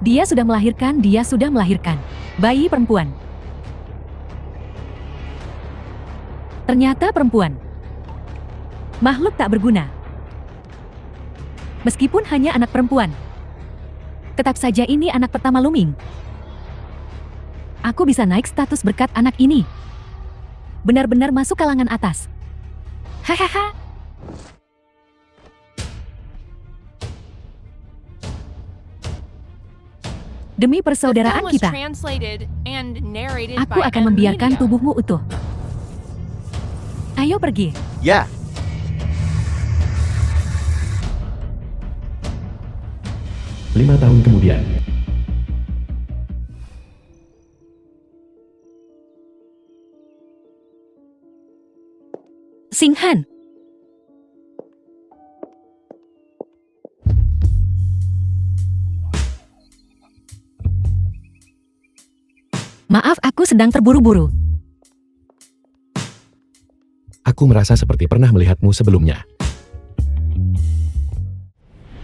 Dia sudah melahirkan. Bayi perempuan. Ternyata perempuan. Makhluk tak berguna. Meskipun hanya anak perempuan. Tetap saja ini anak pertama Luming. Aku bisa naik status berkat anak ini. Benar-benar masuk kalangan atas. Hahaha. Demi persaudaraan kita, aku akan membiarkan tubuhmu utuh. Ayo pergi. Ya, 5 tahun kemudian, Singhan. Maaf, aku sedang terburu-buru. aku merasa seperti pernah melihatmu sebelumnya.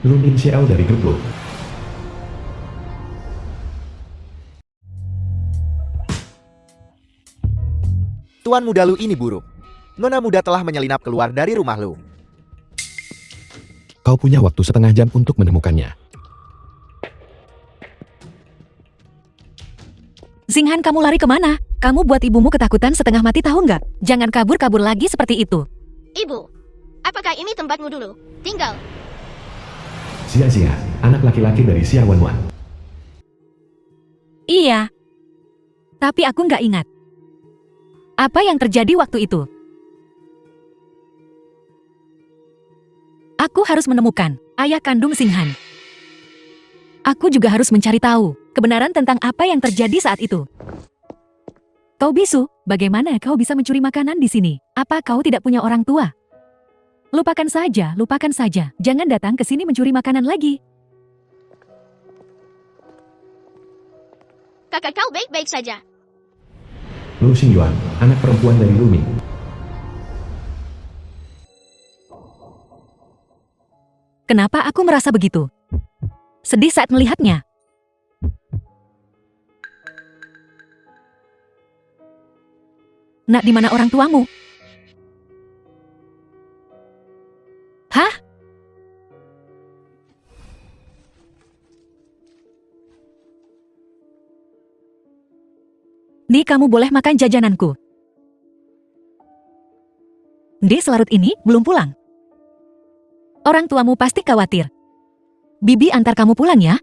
Lumin Xiao dari grup Lu. Tuan muda Lu ini buruk. Nona muda telah menyelinap keluar dari rumah Lu. Kau punya waktu setengah jam untuk menemukannya. Singhan, kamu lari kemana? Kamu buat ibumu ketakutan setengah mati, tahu nggak? Jangan kabur-kabur lagi seperti itu. Ibu, apakah ini tempatmu dulu? Tinggal. Xia, anak laki-laki dari Xia Wanwan. Iya. Tapi aku nggak ingat. Apa yang terjadi waktu itu? Aku harus menemukan ayah kandung Singhan. Aku juga harus mencari tahu kebenaran tentang apa yang terjadi saat itu. Kau bisu, bagaimana kau bisa mencuri makanan di sini? Apa kau tidak punya orang tua? Lupakan saja. Jangan datang ke sini mencuri makanan lagi. Kakak kau baik-baik saja. Lu Xingyuan, anak perempuan dari Luming. Kenapa aku merasa begitu? Sedih saat melihatnya. Nak, di mana orang tuamu? Hah? Di, kamu boleh makan jajananku. Di, selarut ini belum pulang. Orang tuamu pasti khawatir. Bibi antar kamu pulang ya.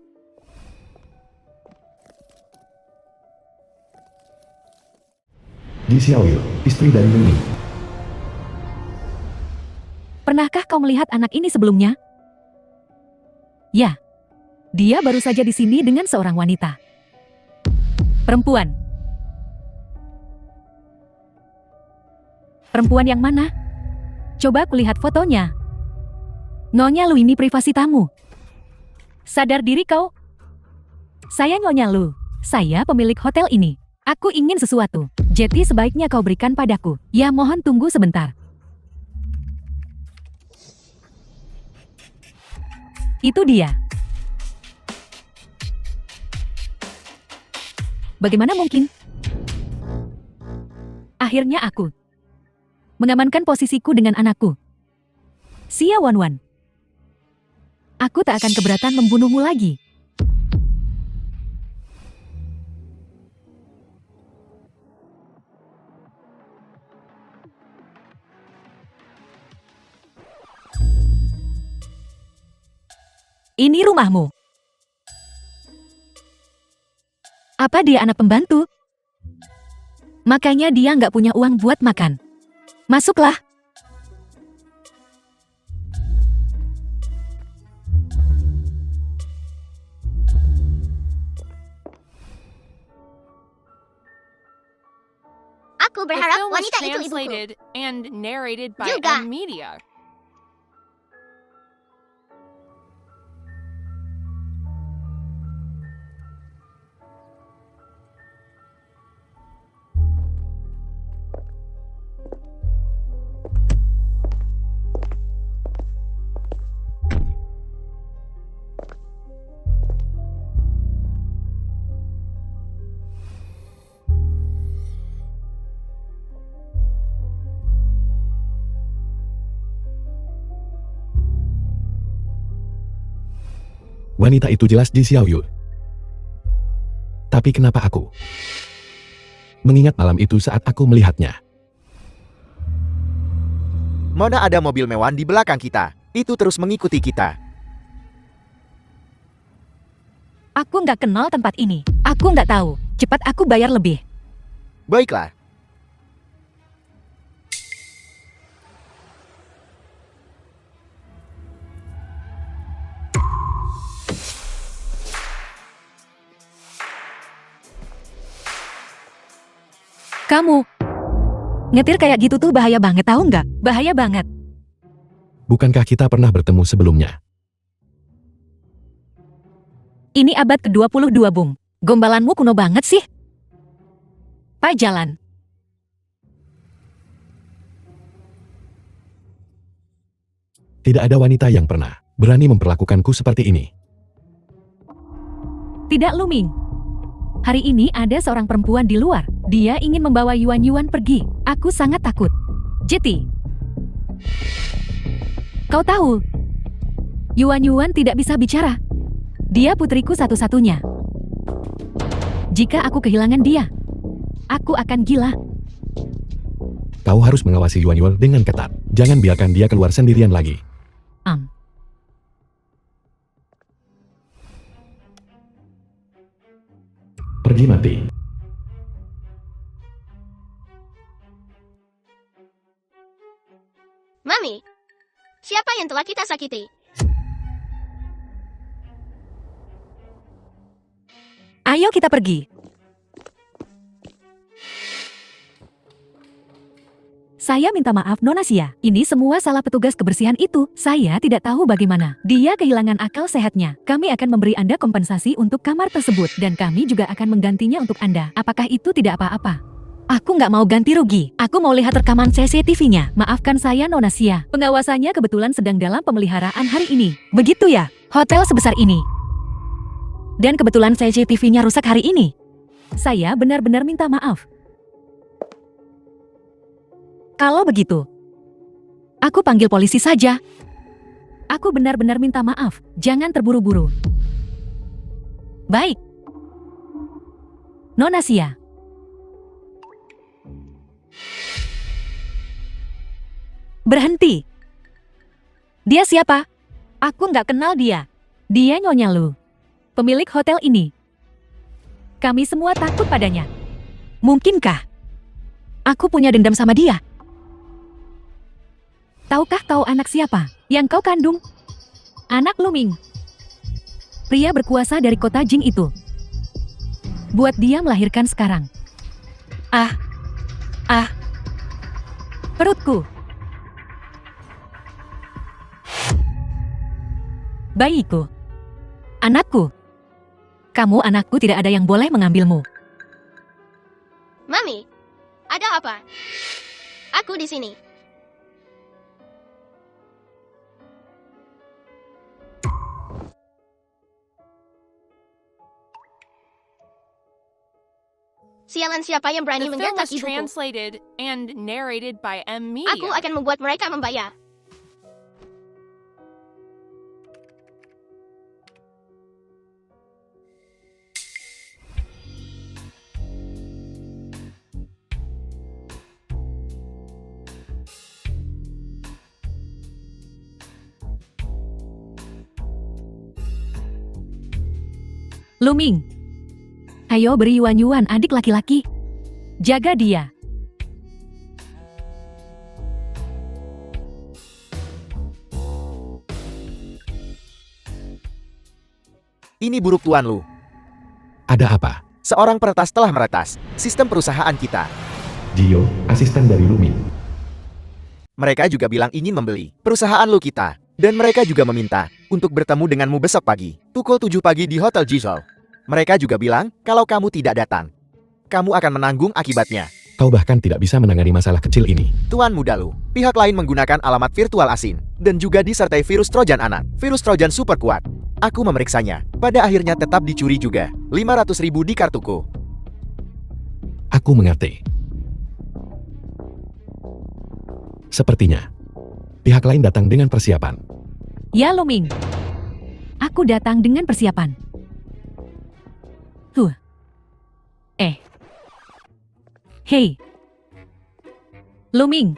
Di Xiaoyu, istri dari Luming. Pernahkah kau melihat anak ini sebelumnya? Ya. Dia baru saja di sini dengan seorang wanita. Perempuan. Perempuan yang mana? Coba kulihat fotonya. Nyonya Lu, ini privasi tamu. Sadar diri kau? Saya Nyonya Lu. Saya pemilik hotel ini. Aku ingin sesuatu. Jadi sebaiknya kau berikan padaku. Ya, mohon tunggu sebentar. Itu dia. Bagaimana mungkin? Akhirnya aku mengamankan posisiku dengan anakku. Xia Wanwan. Aku tak akan keberatan membunuhmu lagi. Ini rumahmu. Apa dia anak pembantu? Makanya dia nggak punya uang buat makan. Masuklah. Aku The berharap film was wanita itu ibuku. translated and narrated by Juga. Media. Wanita itu jelas Ji Xiaoyu. Tapi kenapa aku mengingat malam itu saat aku melihatnya? Mana ada mobil mewah di belakang kita. Itu terus mengikuti kita. Aku nggak kenal tempat ini. Aku nggak tahu. Cepat aku bayar lebih. Baiklah. Kamu nyetir kayak gitu tuh bahaya banget, tahu nggak? Bahaya banget. Bukankah kita pernah bertemu sebelumnya? Ini abad ke-22, Bung. Gombalanmu kuno banget sih. Pak jalan. Tidak ada wanita yang pernah berani memperlakukanku seperti ini. Tidak, Luming. Hari ini ada seorang perempuan di luar. Dia ingin membawa Yuan-Yuan pergi. Aku sangat takut. Jeti. Kau tahu, Yuan-Yuan tidak bisa bicara. Dia putriku satu-satunya. Jika aku kehilangan dia, aku akan gila. Kau harus mengawasi Yuan-Yuan dengan ketat. Jangan biarkan dia keluar sendirian lagi. Pergi mati. Mami, siapa yang telah kita sakiti? Ayo kita pergi. Saya minta maaf, Nona Xia. Ini semua salah petugas kebersihan itu. Saya tidak tahu bagaimana. Dia kehilangan akal sehatnya. Kami akan memberi Anda kompensasi untuk kamar tersebut. Dan kami juga akan menggantinya untuk Anda. Apakah itu tidak apa-apa? Aku nggak mau ganti rugi. Aku mau lihat rekaman CCTV-nya. Maafkan saya, Nona Xia. Pengawasannya kebetulan sedang dalam pemeliharaan hari ini. Begitu ya? Hotel sebesar ini. Dan kebetulan CCTV-nya rusak hari ini. Saya benar-benar minta maaf. Kalau begitu, aku panggil polisi saja. Aku benar-benar minta maaf. Jangan terburu-buru. Baik. Nona Xia. Berhenti. Dia siapa? Aku nggak kenal dia. Dia Nyonya Lu, pemilik hotel ini. Kami semua takut padanya. Mungkinkah aku punya dendam sama dia? Tahukah kau anak siapa yang kau kandung? Anak Luming. Pria berkuasa dari kota Jing itu. Buat dia melahirkan sekarang. Perutku. Bayiku. Anakku. Kamu anakku, tidak ada yang boleh mengambilmu. Mami, ada apa? Aku di sini. Sialan, siapa yang berani The film menggertak was ibuku? translated and narrated by M Media. Aku akan membuat mereka membayar. Luming. Ayo beri Yuan-Yuan, adik laki-laki. Jaga dia. Ini buruk, Tuan Lu. Ada apa? Seorang peretas telah meretas sistem perusahaan kita. Gio, asisten dari Luming. Mereka juga bilang ingin membeli perusahaan Lu kita. Dan mereka juga meminta untuk bertemu denganmu besok pagi, pukul 7 pagi di Hotel Jizol. Mereka juga bilang kalau kamu tidak datang, kamu akan menanggung akibatnya. Kau bahkan tidak bisa menangani masalah kecil ini. Tuan Muda Lu, pihak lain menggunakan alamat virtual asing dan juga disertai virus Trojan anak. Virus Trojan super kuat. Aku memeriksanya. Pada akhirnya tetap dicuri juga. 500.000 di kartuku. Aku mengerti. Sepertinya pihak lain datang dengan persiapan. Ya, Luming. Aku datang dengan persiapan. Hei. Luming.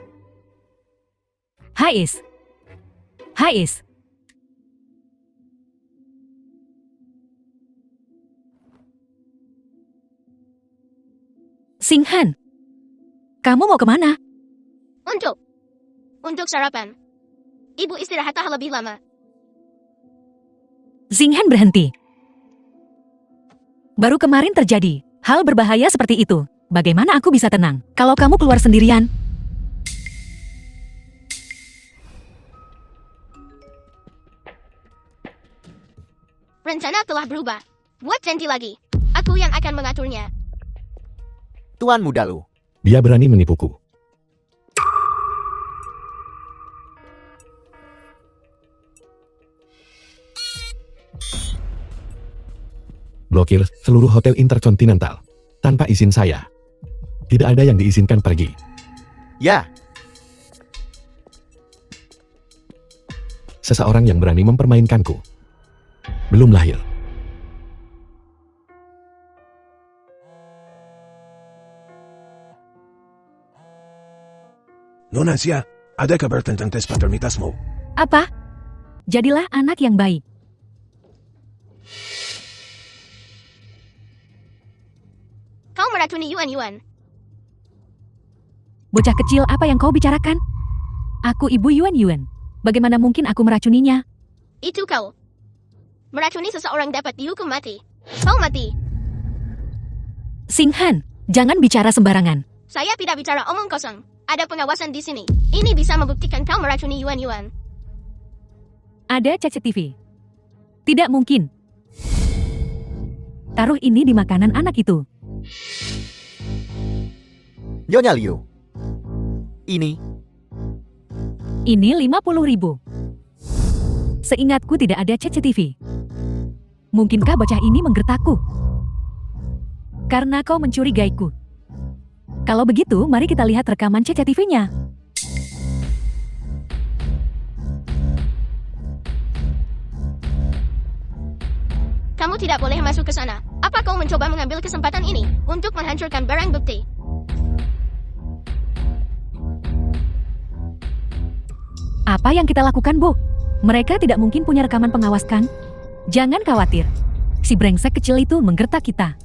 Hais. Singhan. Kamu mau kemana? Untuk sarapan. Ibu istirahatlah lebih lama. Singhan berhenti. Baru kemarin terjadi hal berbahaya seperti itu. Bagaimana aku bisa tenang kalau kamu keluar sendirian? Rencana telah berubah. Buat janji lagi. Aku yang akan mengaturnya. Tuan Muda Lu. Dia berani menipuku. Blokir seluruh hotel interkontinental tanpa izin saya. Tidak ada yang diizinkan pergi. Ya, Seseorang yang berani mempermainkanku. Belum lahir. Nona Asia, ada kabar tentang tes paternitasmu? Apa? Jadilah anak yang baik. Kau meracuni Yuan. Bocah kecil, apa yang kau bicarakan? Aku ibu Yuan. Bagaimana mungkin aku meracuninya? Itu kau. Meracuni seseorang dapat dihukum mati. Kau mati. Singhan, jangan bicara sembarangan. Saya tidak bicara omong kosong. Ada pengawasan di sini. Ini bisa membuktikan kau meracuni Yuan. Ada CCTV. Tidak mungkin. Taruh ini di makanan anak itu. Nyonya Liu. Ini, Ini 50.000. Seingatku tidak ada CCTV. Mungkinkah bocah ini menggertakku? Karena kau mencurigaiku. Kalau begitu, mari kita lihat rekaman CCTV-nya. Kamu tidak boleh masuk ke sana. Apa kau mencoba mengambil kesempatan ini untuk menghancurkan barang bukti? Apa yang kita lakukan, Bu? Mereka tidak mungkin punya rekaman pengawas, kan? Jangan khawatir. Si brengsek kecil itu menggertak kita.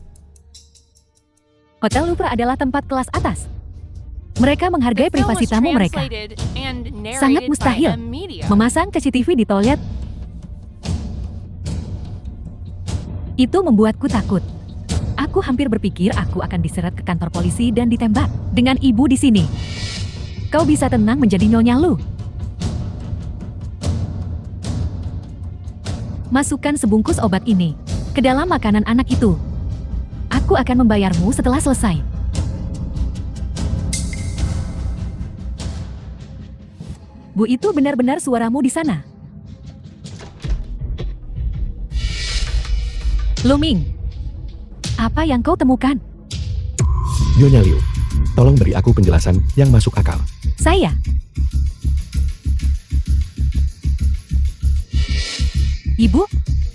Hotel Louvre adalah tempat kelas atas. Mereka menghargai The film privasi was tamu mereka. translated and Sangat narrated mustahil by M-Media. memasang CCTV di toilet. Itu membuatku takut. Aku hampir berpikir aku akan diseret ke kantor polisi dan ditembak. Dengan ibu di sini, kau bisa tenang menjadi Nyonya Lu. Masukkan sebungkus obat ini ke dalam makanan anak itu. Aku akan membayarmu setelah selesai. Bu, itu benar-benar suaramu di sana. Luming, apa yang kau temukan? Nyonya Liu, tolong beri aku penjelasan yang masuk akal. Saya. Ibu?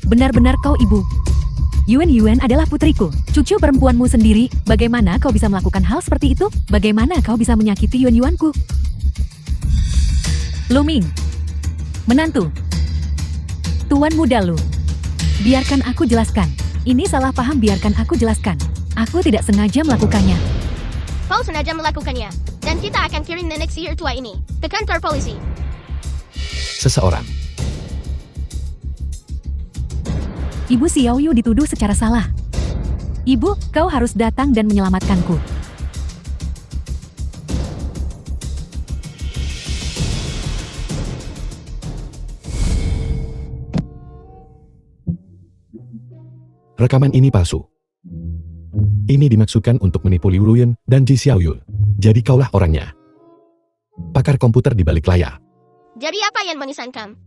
Benar-benar kau ibu. Yuan adalah putriku, cucu perempuanmu sendiri. Bagaimana kau bisa melakukan hal seperti itu? Bagaimana kau bisa menyakiti Yuanku? Luming. Menantu. Tuan Muda Lu. Biarkan aku jelaskan. Ini salah paham, biarkan aku jelaskan. Aku tidak sengaja melakukannya. Kau sengaja melakukannya. Dan kita akan kirim nenek sihir tua ini ke kantor polisi. Seseorang. Ibu Xiaoyu dituduh secara salah. Ibu, kau harus datang dan menyelamatkanku. Rekaman ini palsu. Ini dimaksudkan untuk menipu Liu Ruyan dan Ji Xiaoyu. Jadi kaulah orangnya. Pakar komputer di balik layar. Jadi apa yang mengesankan?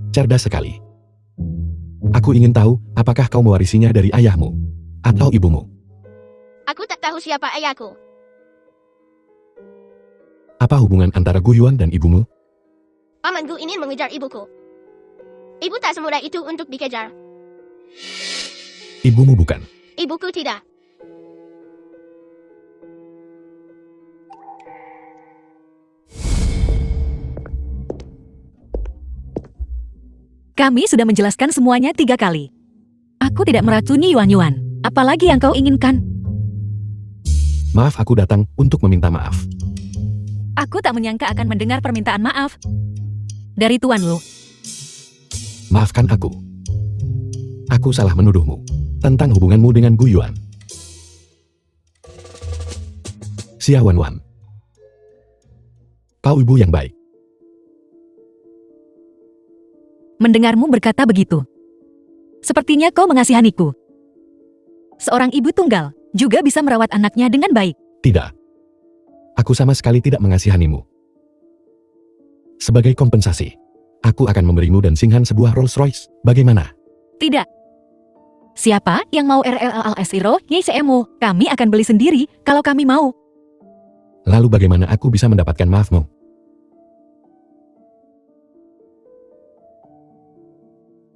Cerdas sekali. Aku ingin tahu, apakah kau mewarisinya dari ayahmu atau ibumu? Aku tak tahu siapa ayahku. Apa hubungan antara Gu Yuan dan ibumu? Pamanku ingin mengejar ibuku. Ibu tak semudah itu untuk dikejar. Ibumu bukan. Ibuku tidak. Kami sudah menjelaskan semuanya 3 kali. Aku tidak meracuni Yuan-Yuan. Apalagi yang kau inginkan? Maaf, aku datang untuk meminta maaf. Aku tak menyangka akan mendengar permintaan maaf dari Tuan Lu. Maafkan aku. Aku salah menuduhmu tentang hubunganmu dengan Gu Yuan. Xia Wanwan. Kau ibu yang baik. Mendengarmu berkata begitu. Sepertinya kau mengasihaniku. Seorang ibu tunggal juga bisa merawat anaknya dengan baik. Tidak. Aku sama sekali tidak mengasihanimu. Sebagai kompensasi, aku akan memberimu dan Singhan sebuah Rolls Royce. Bagaimana? Tidak. Siapa yang mau RLLS Iro YCMU? Kami akan beli sendiri kalau kami mau. Lalu bagaimana aku bisa mendapatkan maafmu?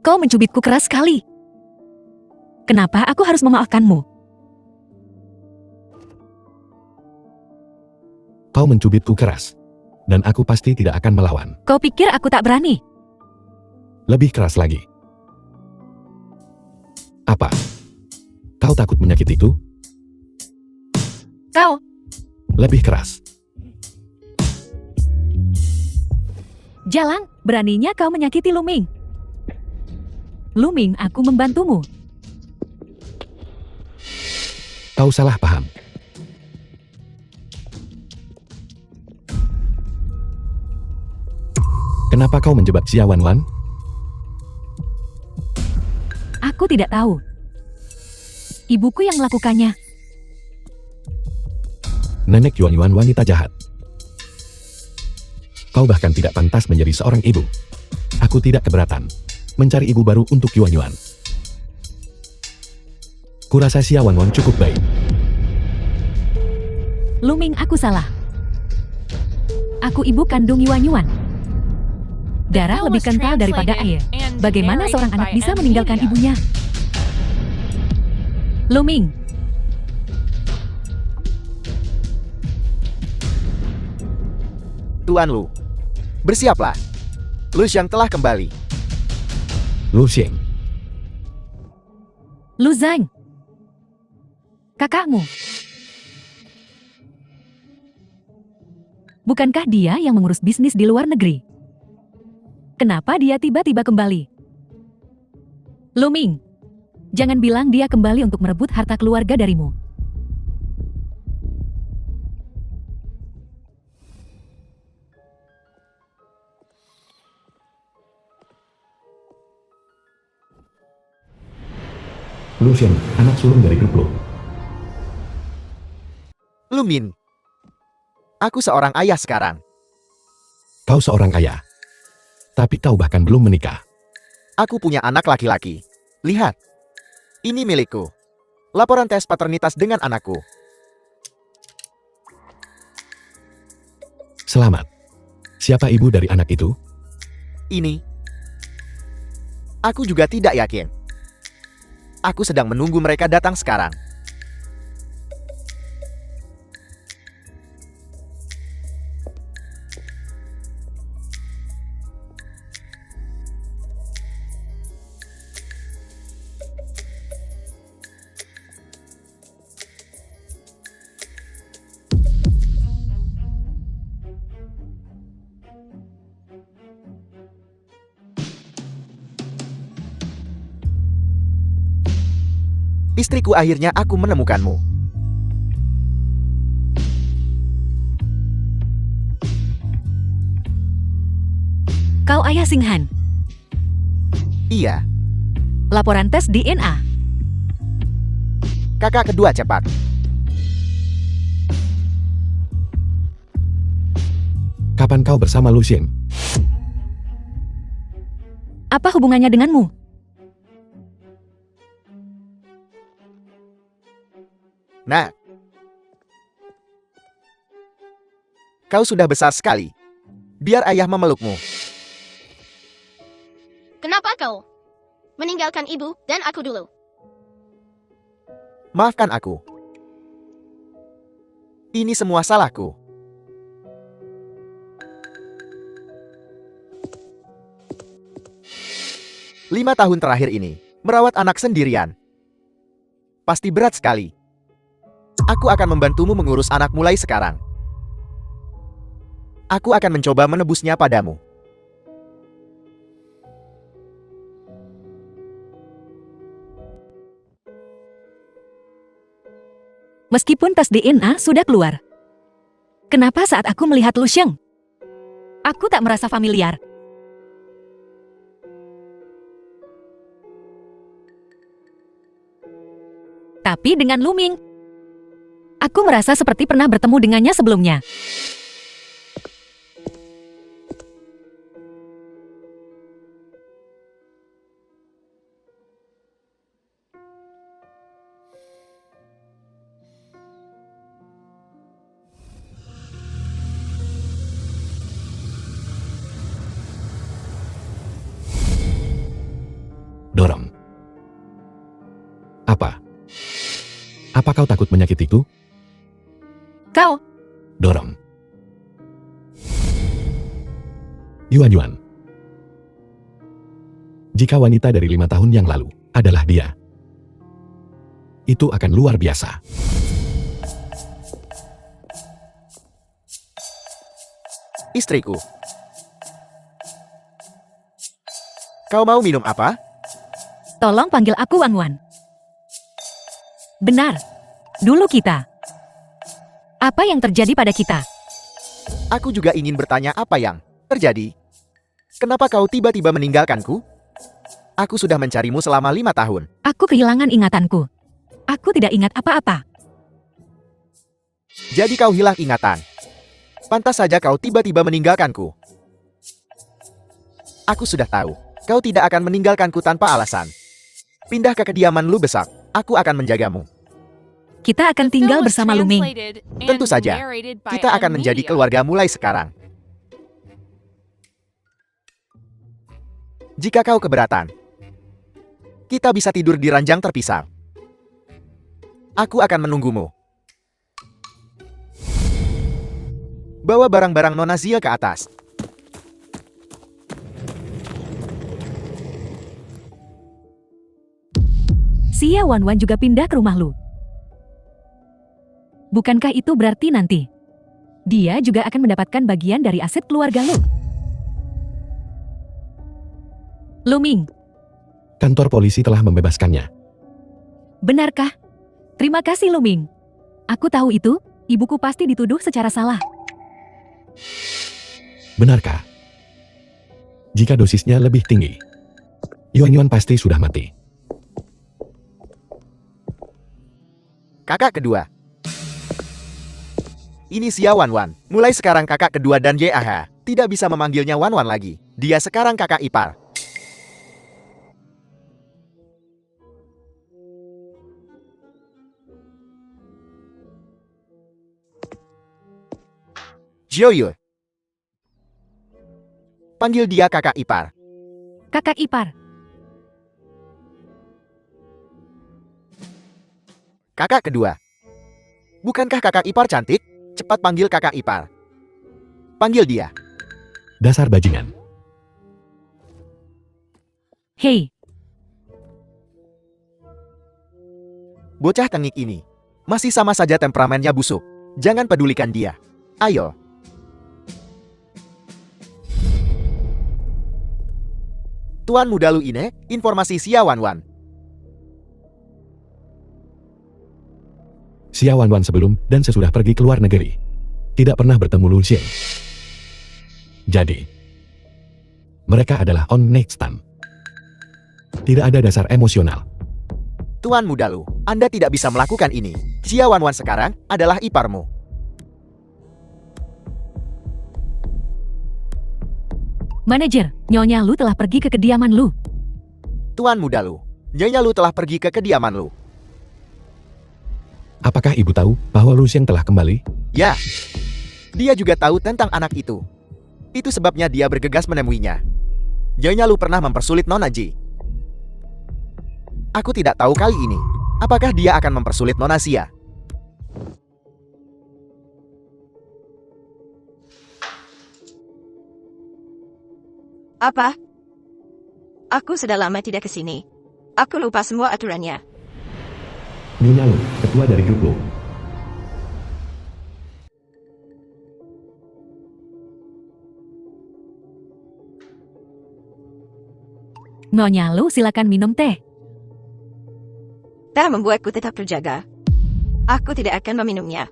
Kau mencubitku keras sekali. Kenapa aku harus memaafkanmu? Kau mencubitku keras. Dan aku pasti tidak akan melawan. Kau pikir aku tak berani? Lebih keras lagi. Apa? Kau takut menyakitiku? Kau, Lebih keras. Jalang, beraninya kau menyakiti Luming. Luming, aku membantumu. Kau salah paham. Kenapa kau menjebak Xia Wanwan? Aku tidak tahu. Ibuku yang melakukannya. Nenek Yuan Yuan wanita jahat. Kau bahkan tidak pantas menjadi seorang ibu. Aku tidak keberatan mencari ibu baru untuk Yuan Yuan. Kurasa Xia Wanwan cukup baik. Luming, aku salah. Aku ibu kandung Yuan-Yuan. Darah Bill lebih was kental daripada air. translated and Bagaimana narrated seorang anak by bisa M. meninggalkan Media. ibunya? Luming, Tuan Lu. Bersiaplah. Lu Xiang telah kembali. Lu Xing, Lu Zhang. Kakakmu. Bukankah dia yang mengurus bisnis di luar negeri? Kenapa dia tiba-tiba kembali? Luming, jangan bilang dia kembali untuk merebut harta keluarga darimu. Lu Xing, anak sulung dari grup Lu. Lu Min. Aku seorang ayah sekarang. Kau seorang ayah. Tapi kau bahkan belum menikah. Aku punya anak laki-laki. Lihat. Ini milikku. Laporan tes paternitas dengan anakku. Selamat. Siapa ibu dari anak itu? Ini. Aku juga tidak yakin. Aku sedang menunggu mereka datang sekarang. Istriku, akhirnya aku menemukanmu. Kau ayah Singhan. Iya, Laporan tes DNA. kakak kedua cepat. Kapan kau bersama Lu Xing? Apa hubungannya denganmu? Nah, kau sudah besar sekali. Biar ayah memelukmu. Siapa kau? Meninggalkan ibu dan aku dulu. Maafkan aku. Ini semua salahku. Lima tahun terakhir ini, merawat anak sendirian. Pasti berat sekali. Aku akan membantumu mengurus anak mulai sekarang. Aku akan mencoba menebusnya padamu. Meskipun tes DNA sudah keluar. Kenapa saat aku melihat Lu Sheng, aku tak merasa familiar? Tapi dengan Lu Ming, aku merasa seperti pernah bertemu dengannya sebelumnya. Dorong. Apa? Apa kau takut menyakitiku? Kau, Dorong. Yuan. Jika wanita dari 5 tahun yang lalu adalah dia, itu akan luar biasa. Istriku. Kau mau minum apa? tolong panggil aku Wan Wan. Benar. Dulu kita. Apa yang terjadi pada kita? Aku juga ingin bertanya apa yang terjadi. Kenapa kau tiba-tiba meninggalkanku? Aku sudah mencarimu selama 5 tahun. Aku kehilangan ingatanku. Aku tidak ingat apa-apa. Jadi kau hilang ingatan. Pantas saja kau tiba-tiba meninggalkanku. Aku sudah tahu. Kau tidak akan meninggalkanku tanpa alasan. Pindah ke kediaman Lu Besak. Aku akan menjagamu. Kita akan tinggal bersama Lu Ming. Tentu saja. Kita akan menjadi keluarga mulai sekarang. Jika kau keberatan, kita bisa tidur di ranjang terpisah. Aku akan menunggumu. Bawa barang-barang Nona Zia ke atas. Sia Wan Wan juga pindah ke rumah Lu. Bukankah itu berarti nanti dia juga akan mendapatkan bagian dari aset keluarga Lu? Lu Ming, Kantor polisi telah membebaskannya. benarkah? Terima kasih Lu Ming. Aku tahu itu, ibuku pasti dituduh secara salah. Benarkah? Jika dosisnya lebih tinggi, Yuan pasti sudah mati. Kakak kedua. Ini Sia Wan Wan. Mulai sekarang kakak kedua dan YAH tidak bisa memanggilnya Wan Wan lagi. Dia sekarang kakak ipar. Jiuyu. Panggil dia kakak ipar. Kakak ipar, Kakak kedua. Bukankah kakak ipar cantik? Cepat panggil kakak ipar. Panggil dia. Dasar bajingan. hei, Bocah tengik ini masih sama saja temperamennya busuk. Jangan pedulikan dia. Ayo. Tuan Muda Lu Ine, informasi Sia Wan Wan. Sia Wan sebelum dan sesudah pergi ke luar negeri, tidak pernah bertemu Lu Xiang. Jadi, mereka adalah on next time. Tidak ada dasar emosional. Tuan Muda Lu, Anda tidak bisa melakukan ini. Sia Wan Wan sekarang adalah iparmu. manajer, Nyonya Lu telah pergi ke kediaman Lu. Tuan Muda Lu, Nyonya Lu telah pergi ke kediaman Lu. Apakah ibu tahu bahwa Lu Xiang telah kembali? Ya, dia juga tahu tentang anak itu. Itu sebabnya dia bergegas menemuinya. Nyonya Lu pernah mempersulit Nona Ji. Aku tidak tahu kali ini, apakah dia akan mempersulit Nona Xia. Apa? Aku sudah lama tidak ke sini. Aku lupa semua aturannya. Nyonya Lu, ketua dari grup Lu. Nyonya Lu, silakan minum teh. Tak membuatku tetap terjaga. Aku tidak akan meminumnya.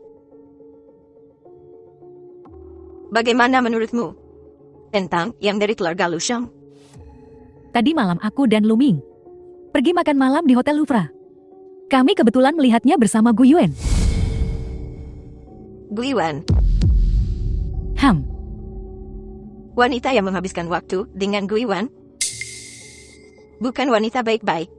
Bagaimana menurutmu tentang yang dari keluarga Lu Sheng? Tadi malam aku dan Lu Ming pergi makan malam di Hotel Louvre. Kami kebetulan melihatnya bersama Gu Yuan. Gu Yuan, wanita yang menghabiskan waktu dengan Gu Yuan? Bukan wanita baik-baik.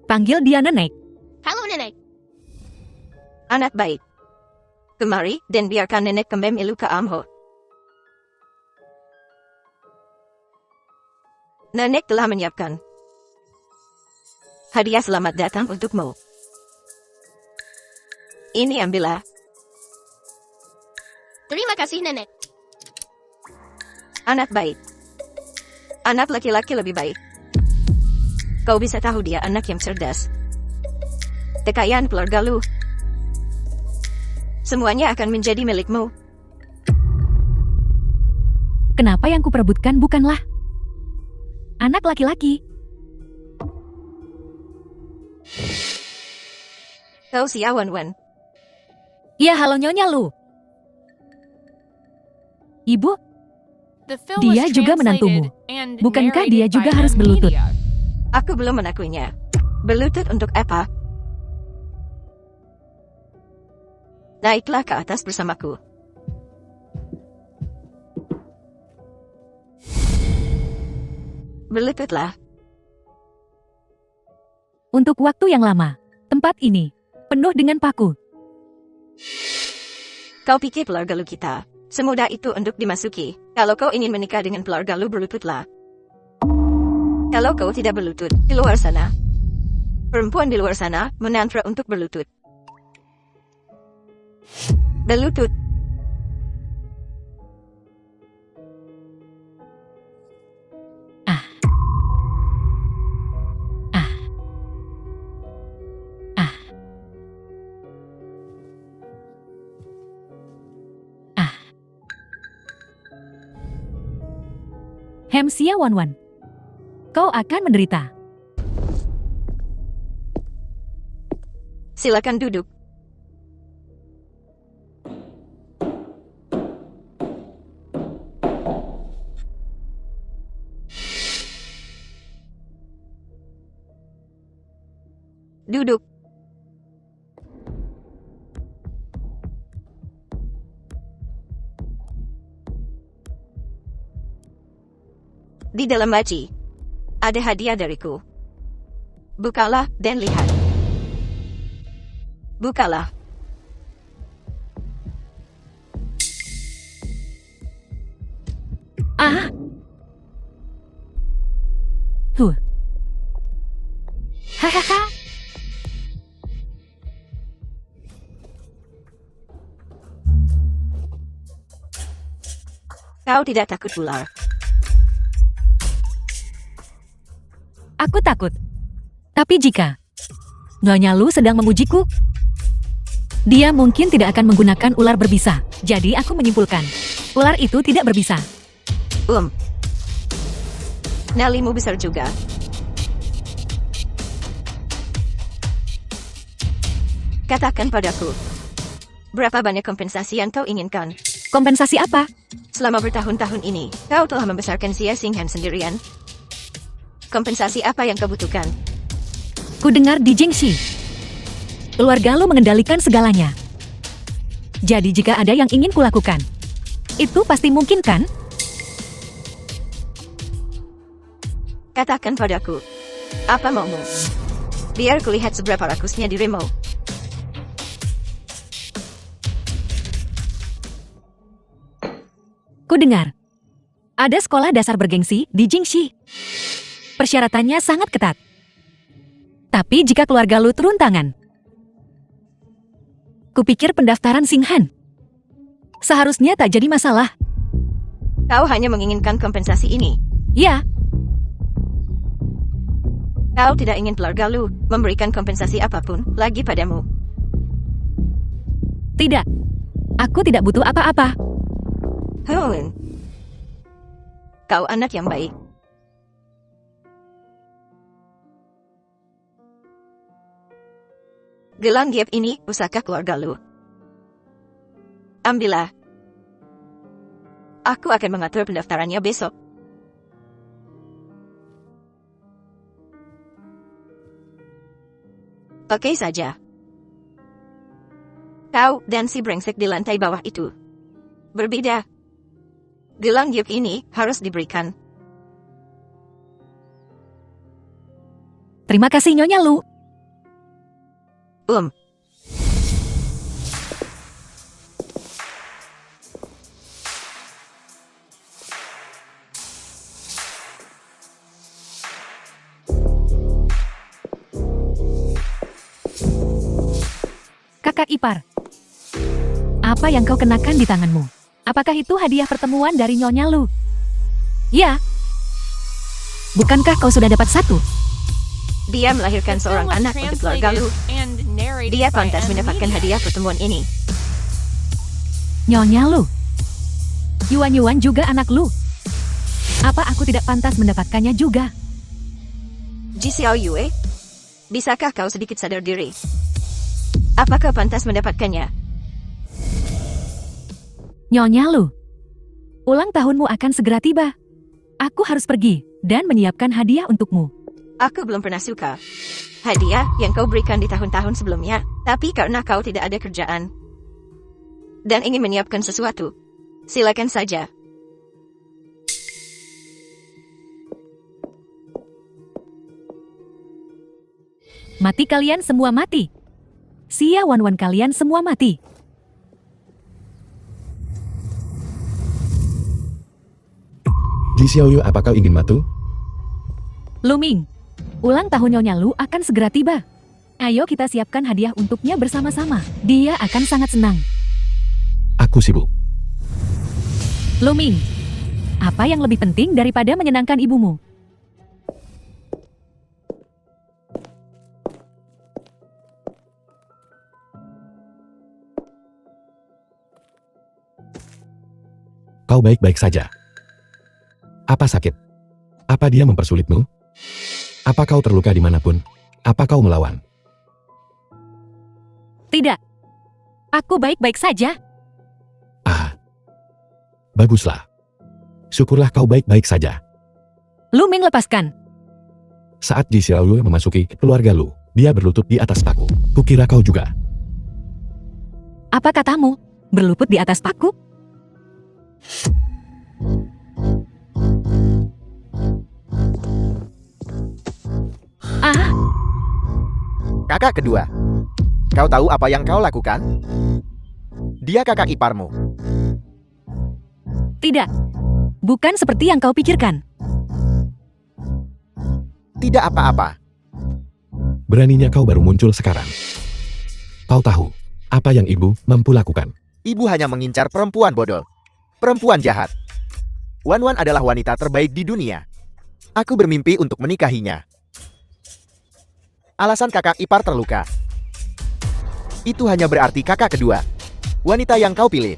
Panggil dia nenek. Halo nenek. Anak baik. Kemari dan biarkan nenek kembali ilu ke Amho. Nenek telah menyiapkan hadiah selamat datang untukmu. Ini ambillah. Terima kasih nenek. Anak baik. Anak laki-laki lebih baik. Kau bisa tahu dia anak yang cerdas. Kekayaan keluarga Lu semuanya akan menjadi milikmu. Kenapa yang kuperebutkan bukanlah anak laki-laki? Kau si Wan. Ya, halo Nyonya Lu. Ibu, The film Dia was juga translated menantumu. and Bukankah narrated dia juga by harus M berlutut? Media. Aku belum menakuinya. Berlutut untuk apa? Naiklah ke atas bersamaku. Berlututlah. Untuk waktu yang lama, tempat ini penuh dengan paku. Kau pikir keluarga Lu kita semudah itu untuk dimasuki? Kalau kau ingin menikah dengan keluarga Lu, berlututlah. Kalau kau tidak berlutut, di luar sana, perempuan di luar sana menantra untuk berlutut. Berlutut. Xia Wan, kau akan menderita. Silakan duduk. Duduk. Di dalam laci ada hadiah dariku. Bukalah dan lihat. Bukalah. Hahaha. Kau tidak takut ular? Aku takut. Tapi jika Nyonya Lu sedang memujiku, dia mungkin tidak akan menggunakan ular berbisa. Jadi aku menyimpulkan, ular itu tidak berbisa. Nalimu besar juga. Katakan padaku, berapa banyak kompensasi yang kau inginkan? Kompensasi apa? Selama bertahun-tahun ini, kau telah membesarkan Xia Xinghan sendirian. Kompensasi apa yang kau butuhkan? Ku dengar di Jingxi, keluarga Lu mengendalikan segalanya. Jadi jika ada yang ingin kulakukan, itu pasti mungkin kan? Katakan padaku, apa maumu? Biar kulihat seberapa rakusnya dirimu. Ku dengar. Ada sekolah dasar bergengsi di Jingxi. Persyaratannya sangat ketat. Tapi jika keluarga lu turun tangan, kupikir pendaftaran Singhan seharusnya tak jadi masalah. Kau hanya menginginkan kompensasi ini. Ya, Kau tidak ingin keluarga lu memberikan kompensasi apapun lagi padamu. tidak. Aku tidak butuh apa-apa. Kau anak yang baik. Gelang gift ini pusaka keluarga lu. Ambillah. Aku akan mengatur pendaftarannya besok. Oke saja. Kau dan si brengsek di lantai bawah itu berbeda. Gelang gift ini harus diberikan. Terima kasih Nyonya Lu. Kakak ipar, apa yang kau kenakan di tanganmu? Apakah itu hadiah pertemuan dari Nyonya Lu? Ya. Bukankah kau sudah dapat satu? Dia melahirkan The seorang film was anak untuk keluarga lu. translated and narrated Dia by pantas M. mendapatkan Media. hadiah pertemuan ini. Nyonya Lu. Yuan-Yuan juga anak Lu. Apa aku tidak pantas mendapatkannya juga? Ji Xiao Yue, bisakah kau sedikit sadar diri? Apakah pantas mendapatkannya? Nyonya Lu. Ulang tahunmu akan segera tiba. Aku harus pergi dan menyiapkan hadiah untukmu. Aku belum pernah suka hadiah yang kau berikan di tahun-tahun sebelumnya, tapi karena kau tidak ada kerjaan dan ingin menyiapkan sesuatu, silakan saja. Mati kalian semua mati. Sia wan-wan kalian semua mati. Ji Xiaoyu, apa kau ingin matu? Luming, ulang tahun Nyonya Lu akan segera tiba. Ayo kita siapkan hadiah untuknya bersama-sama. Dia akan sangat senang. Aku sibuk. Luming, apa yang lebih penting daripada menyenangkan ibumu? Kau baik-baik saja. Apa sakit? Apa dia mempersulitmu? Apa kau terluka dimanapun? Apa kau melawan? Tidak. Aku baik-baik saja. Ah, baguslah. Syukurlah kau baik-baik saja. Luming lepaskan. Saat Ji Xiaoyu memasuki keluarga Lu, dia berlutut di atas paku. Kukira kau juga. Apa katamu? Berlutut di atas paku? Ah, Kakak kedua. Kau tahu apa yang kau lakukan? Dia kakak iparmu. tidak. Bukan seperti yang kau pikirkan. Tidak apa-apa. Beraninya kau baru muncul sekarang. Kau tahu apa yang ibu mampu lakukan. Ibu hanya mengincar perempuan bodoh. Perempuan jahat. Wan-Wan adalah wanita terbaik di dunia. Aku bermimpi untuk menikahinya. Alasan kakak ipar terluka. Itu hanya berarti kakak kedua. Wanita yang kau pilih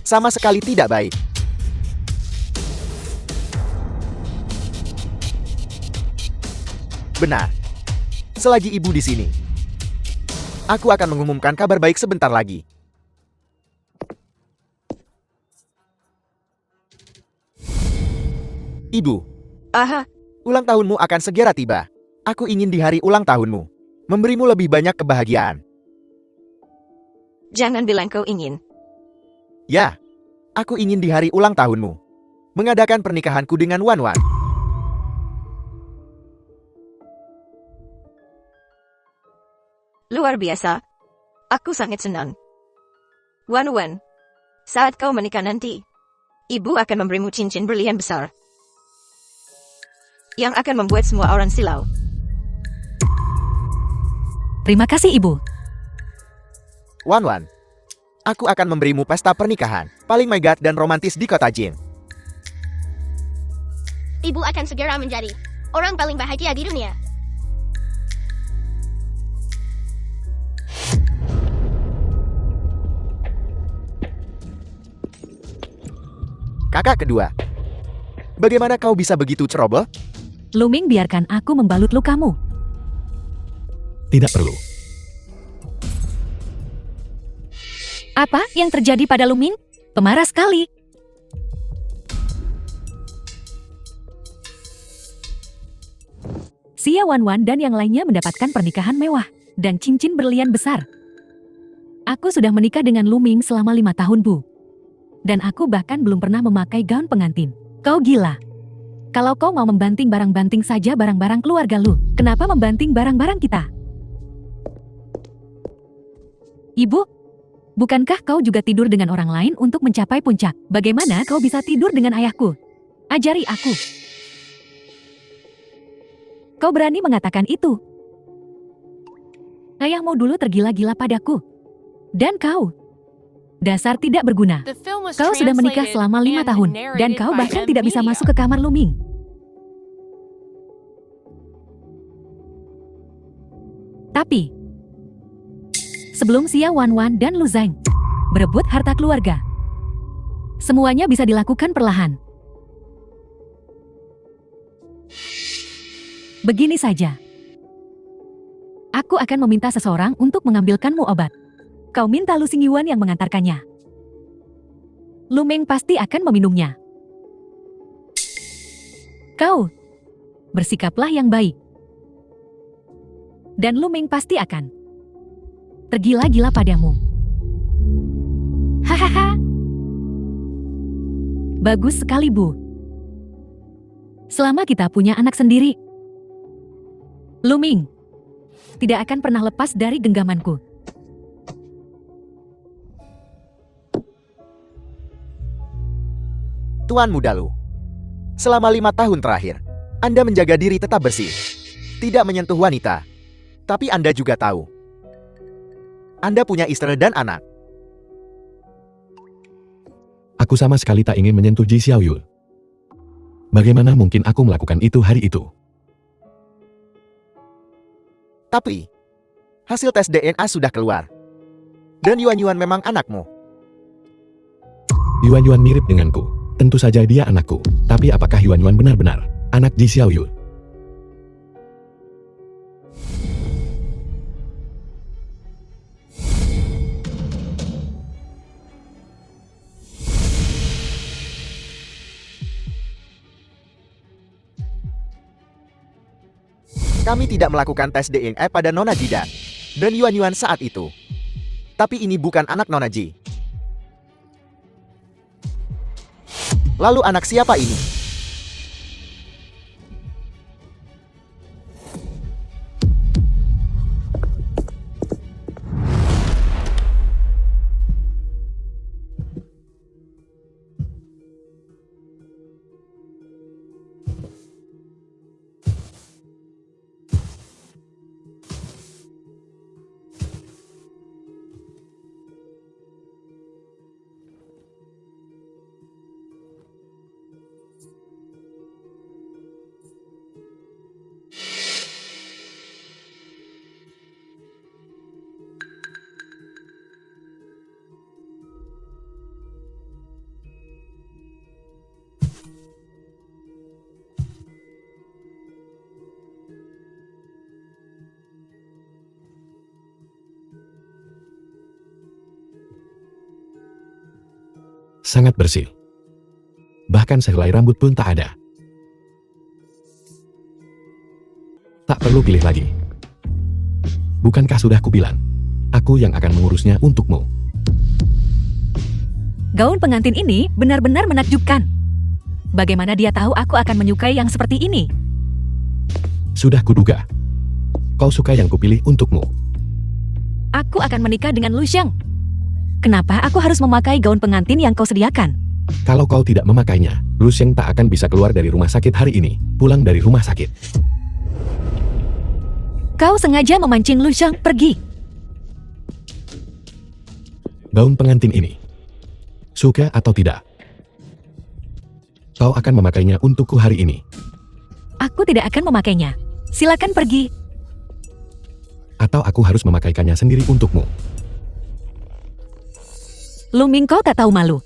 sama sekali tidak baik. Benar. Selagi ibu di sini, aku akan mengumumkan kabar baik sebentar lagi. Ibu, Aha, ulang tahunmu akan segera tiba. Aku ingin di hari ulang tahunmu memberimu lebih banyak kebahagiaan. jangan bilang kau ingin. Ya, aku ingin di hari ulang tahunmu mengadakan pernikahanku dengan Wan-Wan. Luar biasa. Aku sangat senang. Wan, saat kau menikah nanti, ibu akan memberimu cincin berlian besar yang akan membuat semua orang silau. Terima kasih, Ibu. Wan, aku akan memberimu pesta pernikahan paling megah dan romantis di kota Jin. Ibu akan segera menjadi orang paling bahagia di dunia. Kakak kedua, bagaimana kau bisa begitu ceroboh? Luming, biarkan aku membalut lukamu. Tidak perlu. Apa yang terjadi pada Luming? Pemarah sekali. Xia Wanwan dan yang lainnya mendapatkan pernikahan mewah dan cincin berlian besar. Aku sudah menikah dengan Luming selama 5 tahun, Bu. Dan aku bahkan belum pernah memakai gaun pengantin. Kau gila. Kalau kau mau membanting barang-banting saja barang-barang keluarga lu, kenapa membanting barang-barang kita? Ibu, bukankah kau juga tidur dengan orang lain untuk mencapai puncak? Bagaimana kau bisa tidur dengan ayahku? Ajari aku. Kau berani mengatakan itu? Ayahmu dulu tergila-gila padaku. Dan kau, dasar tidak berguna. The film was Kau sudah menikah translated selama 5 and tahun, dan narrated kau by bahkan M tidak bisa Media. masuk ke kamar Luming. Tapi, sebelum Xia Wanwan dan Lu Zhang berebut harta keluarga, semuanya bisa dilakukan perlahan. Begini saja. Aku akan meminta seseorang untuk mengambilkanmu obat. Kau minta Lu Xingyuan yang mengantarkannya. Lu Meng pasti akan meminumnya. Kau, bersikaplah yang baik. Dan Lu Meng pasti akan tergila-gila padamu. Hahaha. Bagus sekali, Bu. Selama kita punya anak sendiri, Lu Meng tidak akan pernah lepas dari genggamanku. Tuan Muda Lu, selama 5 tahun terakhir, Anda menjaga diri tetap bersih. Tidak menyentuh wanita. Tapi Anda juga tahu, Anda punya istri dan anak. Aku sama sekali tak ingin menyentuh Ji Xiaoyul. Bagaimana mungkin aku melakukan itu hari itu? Tapi, hasil tes DNA sudah keluar. Dan Yuan memang anakmu. Yuan mirip denganku. Tentu saja dia anakku. Tapi apakah Yuan benar-benar anak Ji Xiaoyul? Kami tidak melakukan tes DNA pada Nona Jidan dan Yuan saat itu. Tapi ini bukan anak Nona Ji. Lalu anak siapa ini? Sangat bersih. Bahkan sehelai rambut pun tak ada. Tak perlu pilih lagi. Bukankah sudah kubilang, aku yang akan mengurusnya untukmu. Gaun pengantin ini benar-benar menakjubkan. Bagaimana dia tahu aku akan menyukai yang seperti ini? Sudah kuduga. Kau suka yang kupilih untukmu. Aku akan menikah dengan Lu Sheng. Kenapa aku harus memakai gaun pengantin yang kau sediakan? Kalau kau tidak memakainya, Lu Sheng tak akan bisa keluar dari rumah sakit hari ini. Pulang dari rumah sakit. Kau sengaja memancing Lu Sheng pergi. Gaun pengantin ini. Suka atau tidak? Kau akan memakainya untukku hari ini. Aku tidak akan memakainya. Silakan pergi. Atau aku harus memakaikannya sendiri untukmu. Lu Ming, kau tak tahu malu.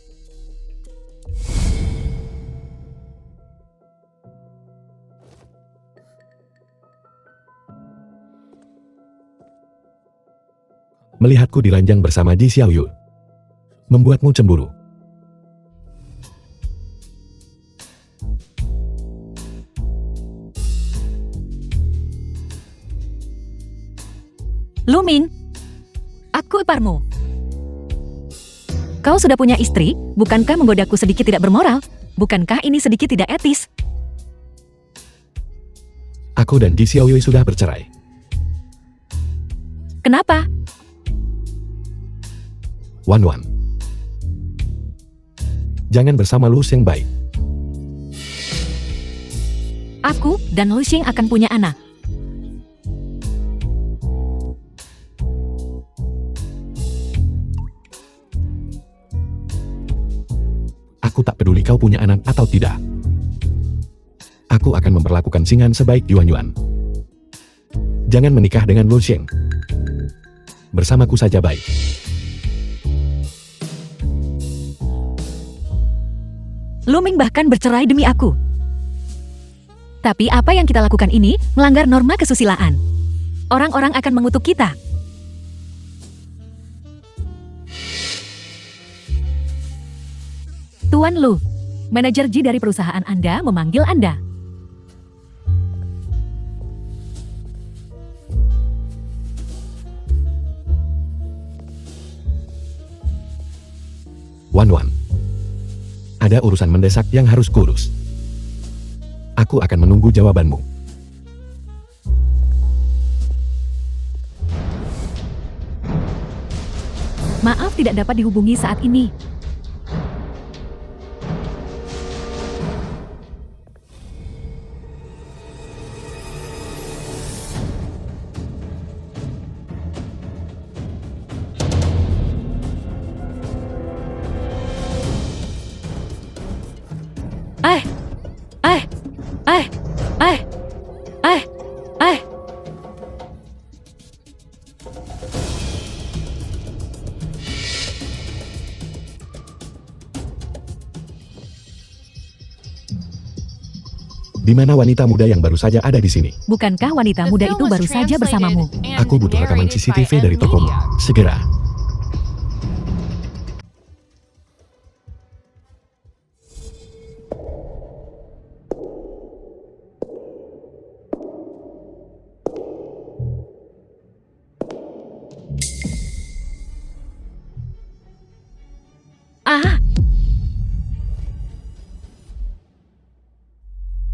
Melihatku diranjang bersama Ji Xiaoyu membuatmu cemburu. Lu Ming, aku iparmu. Kau sudah punya istri, bukankah menggodaku sedikit tidak bermoral? Bukankah ini sedikit tidak etis? Aku dan Ji Xiaoyu sudah bercerai. Kenapa? Wan Wan. Jangan bersama Lu Sheng baik. Aku dan Lu Sheng akan punya anak. Aku tak peduli kau punya anak atau tidak. Aku akan memperlakukan Xinghan sebaik Yuan Yuan. Jangan menikah dengan Lu Sheng. Bersamaku saja baik. Lu Ming bahkan bercerai demi aku. Tapi apa yang kita lakukan ini melanggar norma kesusilaan. Orang-orang akan mengutuk kita. Tuan Lu, manajer Ji dari perusahaan Anda memanggil Anda. Wan Wan. Ada urusan mendesak yang harus kurus. Aku akan menunggu jawabanmu. Maaf tidak dapat dihubungi saat ini. Di mana wanita muda yang baru saja ada di sini? Bukankah wanita muda itu baru saja bersamamu? Aku butuh rekaman CCTV dari tokomu. Segera.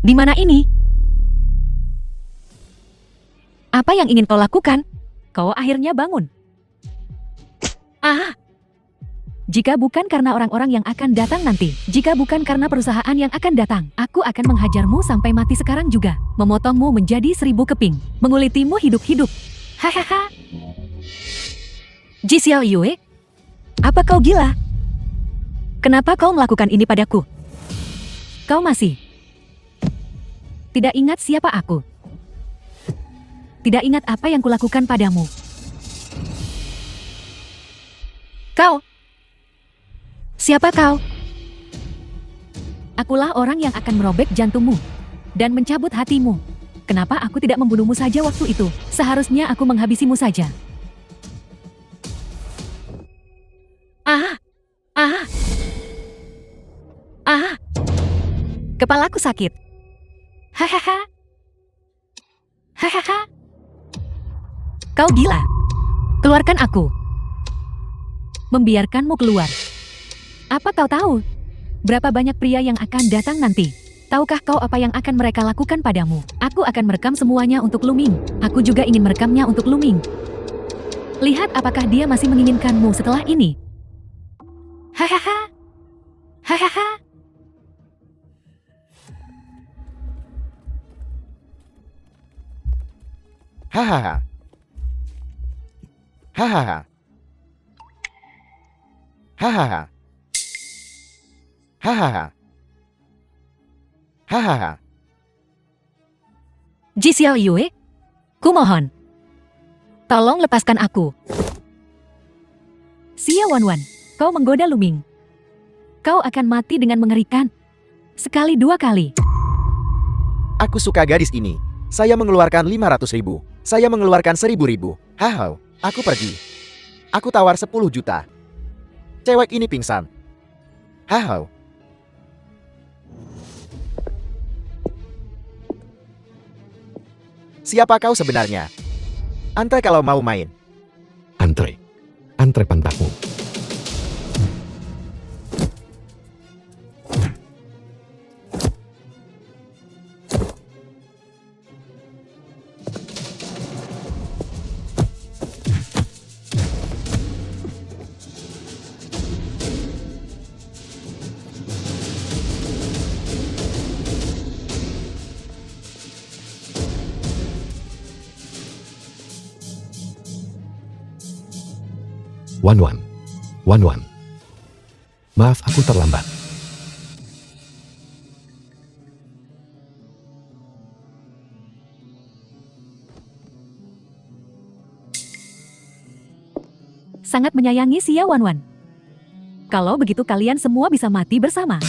Di mana ini? Apa yang ingin kau lakukan? Kau akhirnya bangun. Jika bukan karena orang-orang yang akan datang nanti, jika bukan karena perusahaan yang akan datang, aku akan menghajarmu sampai mati sekarang juga, memotongmu menjadi 1000 keping, mengulitimu hidup-hidup. Hahaha. Ji Xiaoyu, apa kau gila? Kenapa kau melakukan ini padaku? Kau masih tidak ingat siapa aku? Tidak ingat apa yang kulakukan padamu? Kau? Siapa kau? Akulah orang yang akan merobek jantungmu dan mencabut hatimu. Kenapa aku tidak membunuhmu saja waktu itu? Seharusnya aku menghabisimu saja. Kepalaku sakit. Hahaha. Hahaha. Kau gila. Keluarkan aku. Membiarkanmu keluar. Apa kau tahu? Berapa banyak pria yang akan datang nanti? Tahukah kau apa yang akan mereka lakukan padamu? Aku akan merekam semuanya untuk Lu Ming. Aku juga ingin merekamnya untuk Lu Ming. Lihat apakah dia masih menginginkanmu setelah ini. Hahaha. Hahaha. Hahaha. Hahaha. Hahaha. Hahaha. Hahaha. Ji Xiao Yue, kumohon. Tolong lepaskan aku. Xia Wanwan, kau menggoda Luming. Kau akan mati dengan mengerikan. Sekali dua kali. Aku suka gadis ini. Saya mengeluarkan 500.000. Saya mengeluarkan 1.000. Hahau, aku pergi. Aku tawar 10 juta. Cewek ini pingsan. Hahau. Siapa kau sebenarnya? Antre kalau mau main. Antre. Antre pantatmu. Wanwan. Wanwan. Maaf aku terlambat. Sangat menyayangi Xia Wanwan. Kalau begitu kalian semua bisa mati bersama.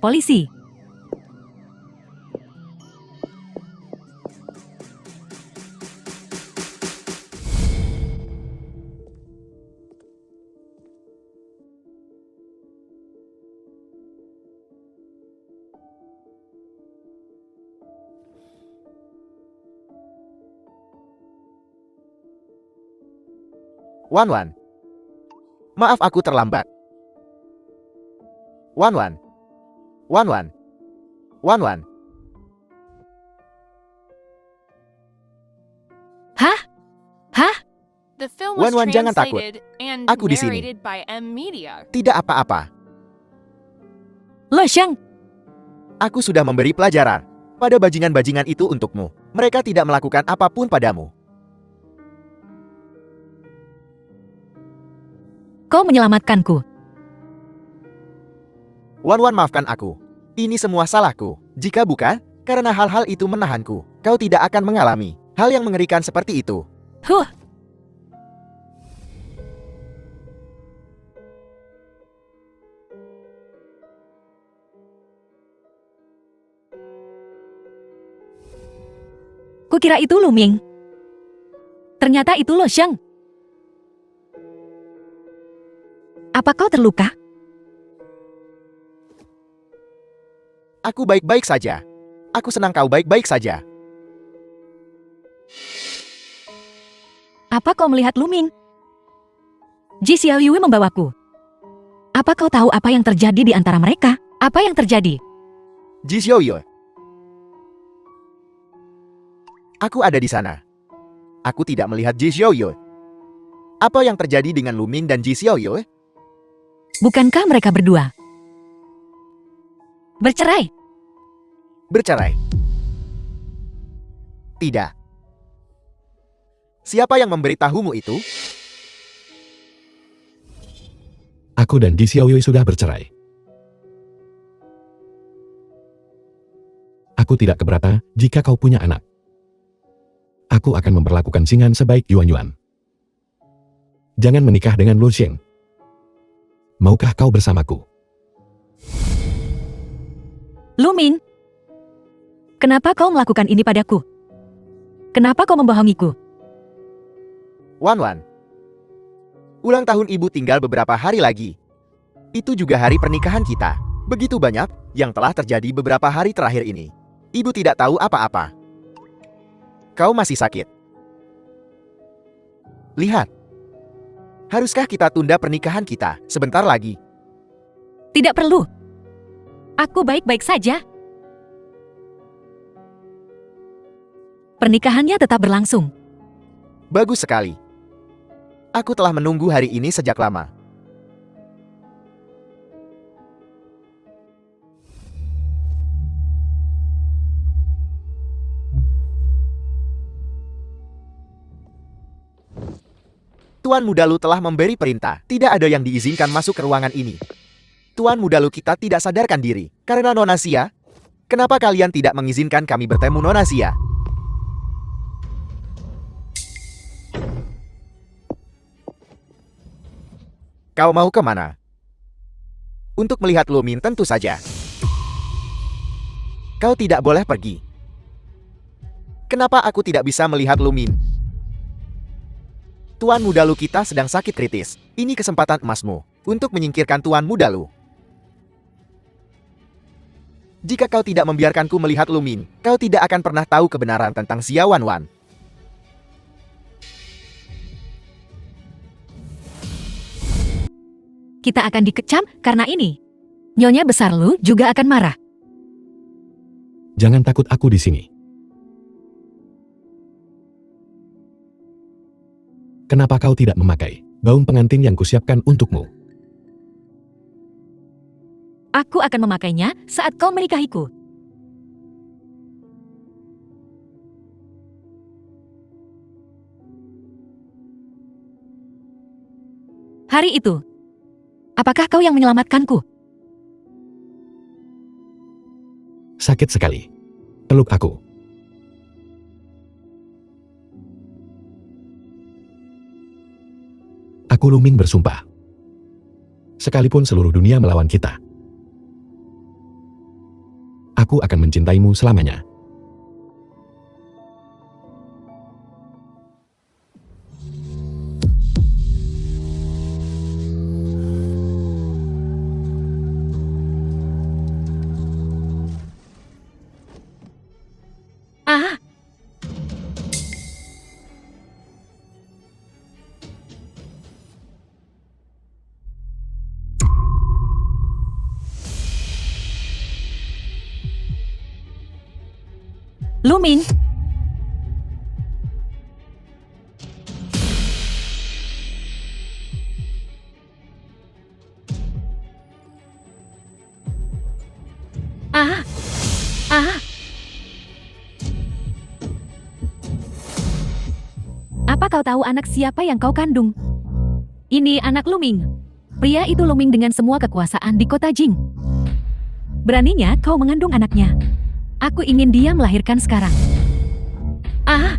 Polisi. Wanwan. Maaf aku terlambat. Wanwan. Wanwan. Wanwan. Hah? Hah? The film was Wan-Wan, jangan takut. translated and Aku di sini. narrated by M Media. Tidak apa-apa. Lo Sheng, Aku sudah memberi pelajaran pada bajingan-bajingan itu untukmu. Mereka tidak melakukan apapun padamu. kau menyelamatkanku. Wanwan, maafkan aku. Ini semua salahku. Jika bukan, karena hal-hal itu menahanku, kau tidak akan mengalami hal yang mengerikan seperti itu. Huh. Kukira itu Luming. Ternyata itu Lo Sheng. Apa kau terluka? Aku baik-baik saja. Aku senang kau baik-baik saja. Apa kau melihat Luming? Ji Xiao Yue membawaku. Apa kau tahu apa yang terjadi di antara mereka? Apa yang terjadi? Ji Xiaoyue. Aku ada di sana. Aku tidak melihat Ji Xiaoyue. Apa yang terjadi dengan Luming dan Ji Xiaoyue? Bukankah mereka berdua bercerai? Bercerai? Tidak. Siapa yang memberitahumu itu? Aku dan Ji Xiaoyue sudah bercerai. Aku tidak keberatan jika kau punya anak. Aku akan memperlakukan Xinghan sebaik Yuan Yuan. Jangan menikah dengan Lu Sheng. Maukah kau bersamaku? Luming, kenapa kau melakukan ini padaku? Kenapa kau membohongiku? Wanwan. Ulang tahun ibu tinggal beberapa hari lagi. Itu juga hari pernikahan kita. Begitu banyak yang telah terjadi beberapa hari terakhir ini. Ibu tidak tahu apa-apa. Kau masih sakit. Lihat. Haruskah kita tunda pernikahan kita sebentar lagi? Tidak perlu. Aku baik-baik saja. Pernikahannya tetap berlangsung. Bagus sekali. Aku telah menunggu hari ini sejak lama. Tuan Muda Lu telah memberi perintah. Tidak ada yang diizinkan masuk ke ruangan ini. Tuan Muda Lu kita tidak sadarkan diri. Karena Nona Sia, kenapa kalian tidak mengizinkan kami bertemu Nona Sia? Kau mau kemana? Untuk melihat Lumin tentu saja. Kau tidak boleh pergi. Kenapa aku tidak bisa melihat Lumin? Tuan Muda Lu kita sedang sakit kritis. Ini kesempatan emasmu untuk menyingkirkan Tuan Muda Lu. Jika kau tidak membiarkanku melihat Lumin, kau tidak akan pernah tahu kebenaran tentang Xia Wanwan. Kita akan dikecam karena ini. Nyonya besar Lu juga akan marah. Jangan takut, aku di sini. Kenapa kau tidak memakai gaun pengantin yang kusiapkan untukmu? Aku akan memakainya saat kau menikahiku. Hari itu, apakah kau yang menyelamatkanku? Sakit sekali. Peluk aku. Aku Lumin bersumpah. Sekalipun seluruh dunia melawan kita, aku akan mencintaimu selamanya. Ah, Lumin. Ah, ah. Apa kau tahu anak siapa yang kau kandung? Ini anak Luming. Pria itu Luming dengan semua kekuasaan di kota Jing. Beraninya kau mengandung anaknya. Aku ingin dia melahirkan sekarang. Ah!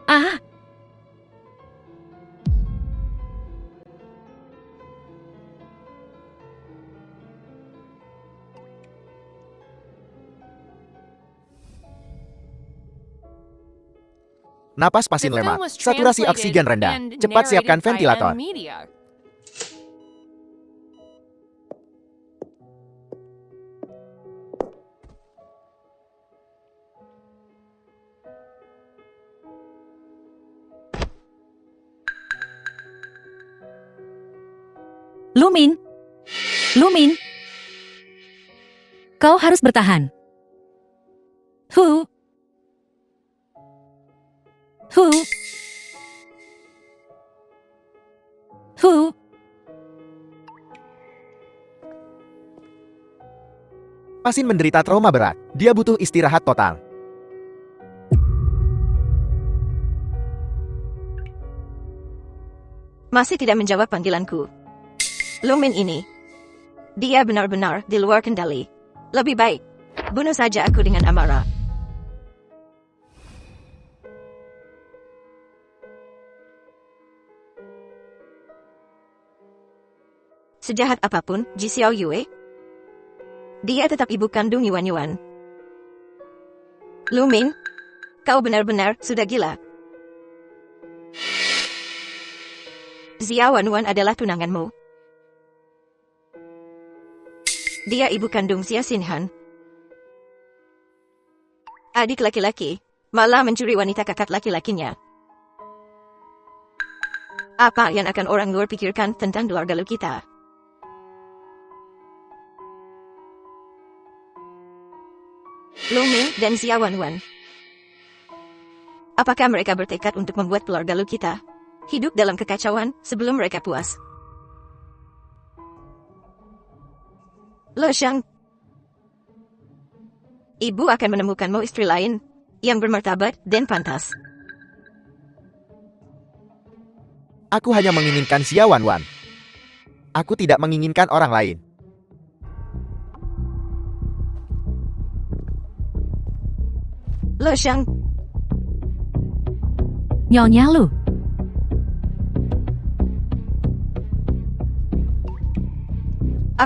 Ah! Napas pasien The film lemah. was Saturasi translated oksigen rendah. and Cepat siapkan narrated by ventilator. Media. Lumin! Lumin! Kau harus bertahan. Hu! Hu! Hu! Pasien menderita trauma berat. Dia butuh istirahat total. Masih tidak menjawab panggilanku. Lumin ini. Dia benar-benar di luar kendali. Lebih baik, bunuh saja aku dengan amarah. Sejahat apapun Ji Xiao Yue, dia tetap ibu kandung Yuan Yuan. Lumin, Kau benar-benar sudah gila. Xia Wanwan adalah tunanganmu. Dia ibu kandung Xia Xinhan. Adik laki-laki, malah mencuri wanita kakak laki-lakinya. Apa yang akan orang luar pikirkan tentang keluarga lu kita? Lu Ming dan Xia Wanwan. Apakah mereka bertekad untuk membuat keluarga lu kita hidup dalam kekacauan sebelum mereka puas? Lo Shang, ibu akan menemukanmu istri lain yang bermartabat dan pantas. Aku hanya menginginkan Xia Wanwan. Aku tidak menginginkan orang lain. Lo Shang, Nyonya Lu.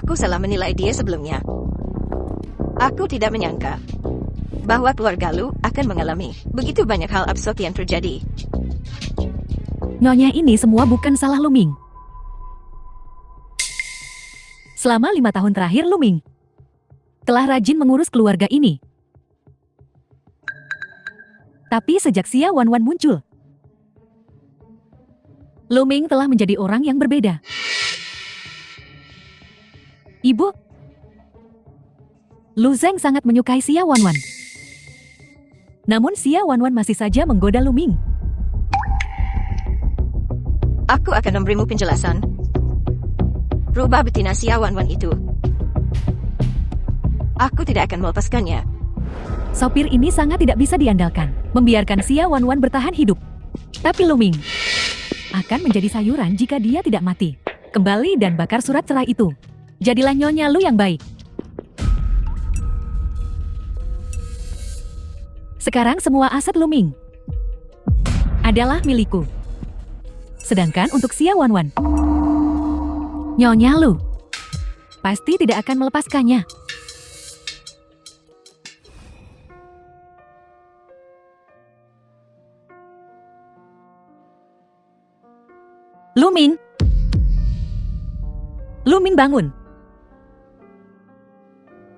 aku salah menilai dia sebelumnya. Aku tidak menyangka bahwa keluarga lu akan mengalami begitu banyak hal absurd yang terjadi. Nyonya ini semua bukan salah Lu Ming. Selama 5 tahun terakhir Lu Ming telah rajin mengurus keluarga ini. Tapi sejak Xia Wanwan muncul, Lu Ming telah menjadi orang yang berbeda. Ibu, Lu Zeng sangat menyukai Xia Wanwan. Namun Xia Wanwan masih saja menggoda Lu Ming. Aku akan memberimu penjelasan. Rubah betina Xia Wanwan itu. Aku tidak akan melepaskannya. Sopir ini sangat tidak bisa diandalkan, membiarkan Xia Wanwan bertahan hidup. Tapi Lu Ming akan menjadi sayuran jika dia tidak mati. Kembali dan bakar surat cerai itu. Jadilah Nyonya Lu yang baik. Sekarang semua aset Lu Ming adalah milikku. Sedangkan untuk Xia Wanwan, Nyonya Lu pasti tidak akan melepaskannya. Lu Ming. Lu Ming bangun.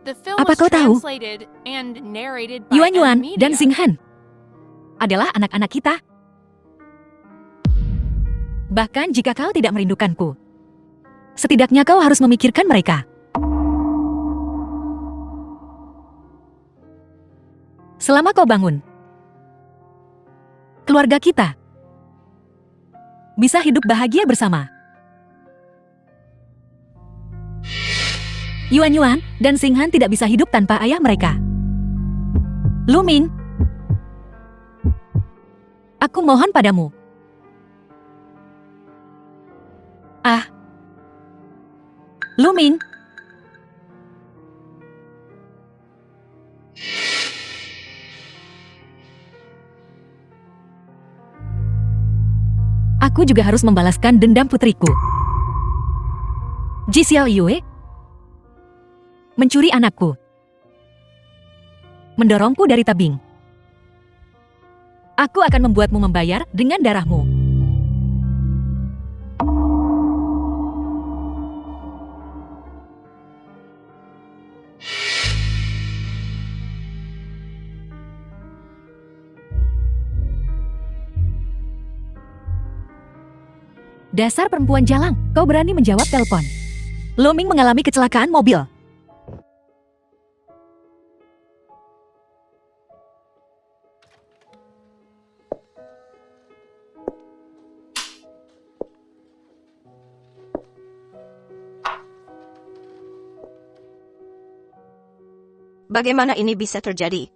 The film Apa was kau tahu? translated and narrated by Yuan Yuan dan Media. Xing Han adalah anak-anak kita. Bahkan jika kau tidak merindukanku, setidaknya kau harus memikirkan mereka. Selama kau bangun, keluarga kita bisa hidup bahagia bersama. Yuan Yuan dan Xing Han tidak bisa hidup tanpa ayah mereka. Lu Ming, aku mohon padamu. Lu Ming. Aku juga harus membalaskan dendam putriku. Ji Xiao Yue mencuri anakku, mendorongku dari tebing. Aku akan membuatmu membayar dengan darahmu. Dasar perempuan jalang, kau berani menjawab telepon. Lu Ming mengalami kecelakaan mobil. Bagaimana ini bisa terjadi?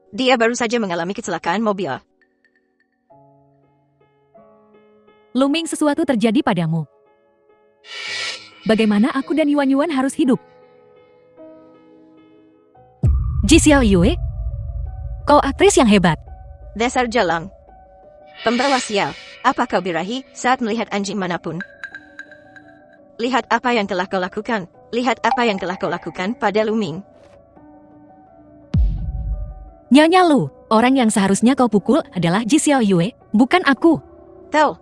Dia baru saja mengalami kecelakaan mobil. Lu Ming, sesuatu terjadi padamu. Bagaimana aku dan Yuan Yuan harus hidup? Ji Xiao Yue, kau aktris yang hebat. Dasar jalang. Pembawa sial. Apa kau birahi saat melihat anjing manapun? Lihat apa yang telah kau lakukan. Lihat apa yang telah kau lakukan pada Lu Ming. Nyonya Lu, Orang yang seharusnya kau pukul adalah Ji Xiao Yue, bukan aku. Tahu,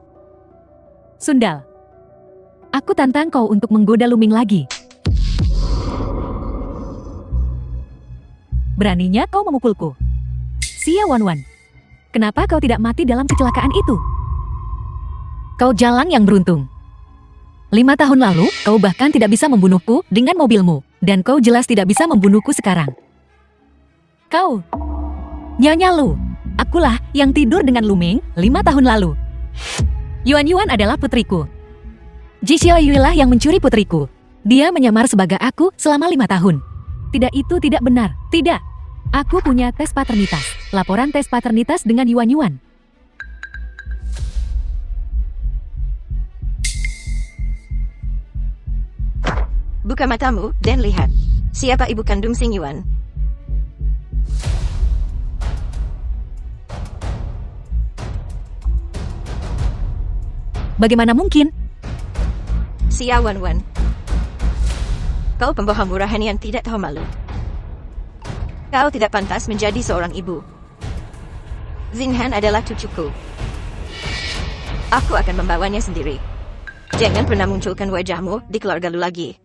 Sundal. Aku tantang kau untuk menggoda Luming lagi. Beraninya kau memukulku. Xia Wanwan. Kenapa kau tidak mati dalam kecelakaan itu? Kau jalang yang beruntung. 5 tahun lalu, kau bahkan tidak bisa membunuhku dengan mobilmu. Dan kau jelas tidak bisa membunuhku sekarang. Kau, Nyonya Lu, akulah yang tidur dengan Luming 5 tahun lalu. Yuan Yuan adalah putriku. Ji Xiao Yue lah yang mencuri putriku. Dia menyamar sebagai aku selama 5 tahun. Tidak, itu tidak benar. Tidak. Aku punya tes paternitas. Laporan tes paternitas dengan Yuan Yuan. buka matamu dan lihat. Siapa ibu kandung Xing Yuan? Bagaimana mungkin? Xia Wanwan. Kau pembohong murahan yang tidak tahu malu. Kau tidak pantas menjadi seorang ibu. Xinghan adalah cucuku. Aku akan membawanya sendiri. Jangan pernah munculkan wajahmu di keluarga lu lagi.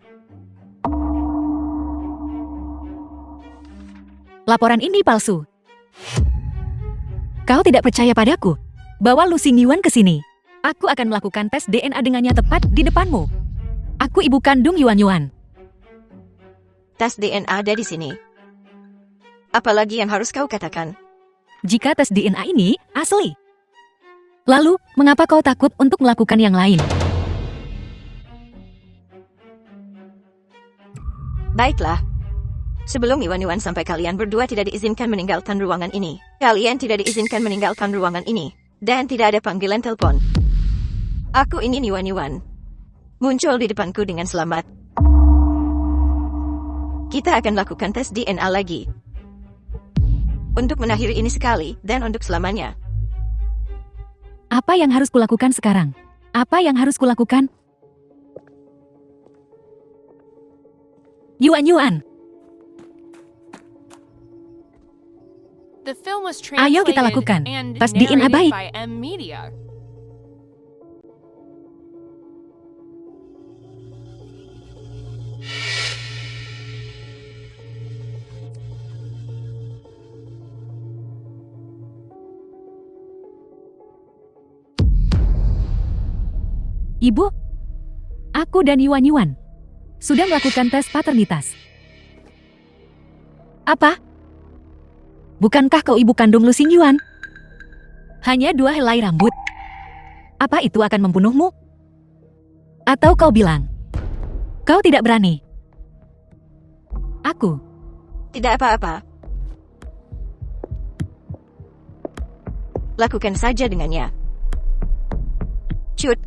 Laporan ini palsu. Kau tidak percaya padaku? Bawa Lu Xing Yuan ke sini. Aku akan melakukan tes DNA dengannya tepat di depanmu. Aku ibu kandung Yuan Yuan. Tes DNA ada di sini. Apalagi yang harus kau katakan? Jika tes DNA ini asli. Lalu, mengapa kau takut untuk melakukan yang lain? Baiklah. Sebelum Yuan sampai kalian berdua tidak diizinkan meninggalkan ruangan ini. Kalian tidak diizinkan meninggalkan ruangan ini. Dan tidak ada panggilan telepon. Aku ingin Yuan muncul di depanku dengan selamat. Kita akan lakukan tes DNA lagi. Untuk mengakhiri ini sekali dan untuk selamanya. Apa yang harus kulakukan sekarang? Apa yang harus kulakukan? Yuan. The film was Ayo kita translated lakukan. and Tes DNA narrated baik. by M Media. Ibu, aku dan Yuan sudah melakukan tes paternitas. Apa? Bukankah kau ibu kandung Lu Xing Yuan? Hanya 2 helai rambut. Apa itu akan membunuhmu? Atau kau bilang, kau tidak berani? Aku. Tidak apa-apa. Lakukan saja dengannya. Cut.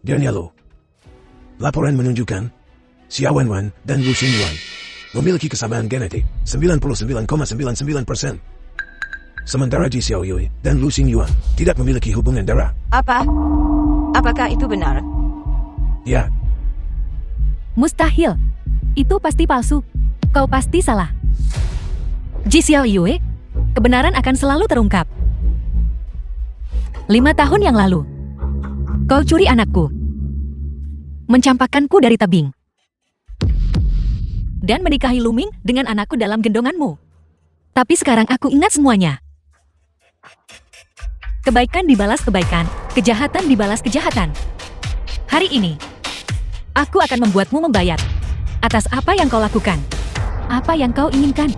Gernyalo. Laporan menunjukkan Xia Wanwan dan Lu Xing Yuan memiliki kesamaan genetik 99,99%. Sementara Ji Xiao Yue dan Lu Xing Yuan tidak memiliki hubungan darah. Apa? Apakah itu benar? Ya, Mustahil. Itu pasti palsu. Kau pasti salah. Ji Xiao Yue, kebenaran akan selalu terungkap. 5 tahun yang lalu, kau curi anakku. Mencampakkanku dari tebing. Dan menikahi Luming dengan anakku dalam gendonganmu. Tapi sekarang aku ingat semuanya. Kebaikan dibalas kebaikan, kejahatan dibalas kejahatan. Hari ini, aku akan membuatmu membayar. Atas apa yang kau lakukan. Apa yang kau inginkan.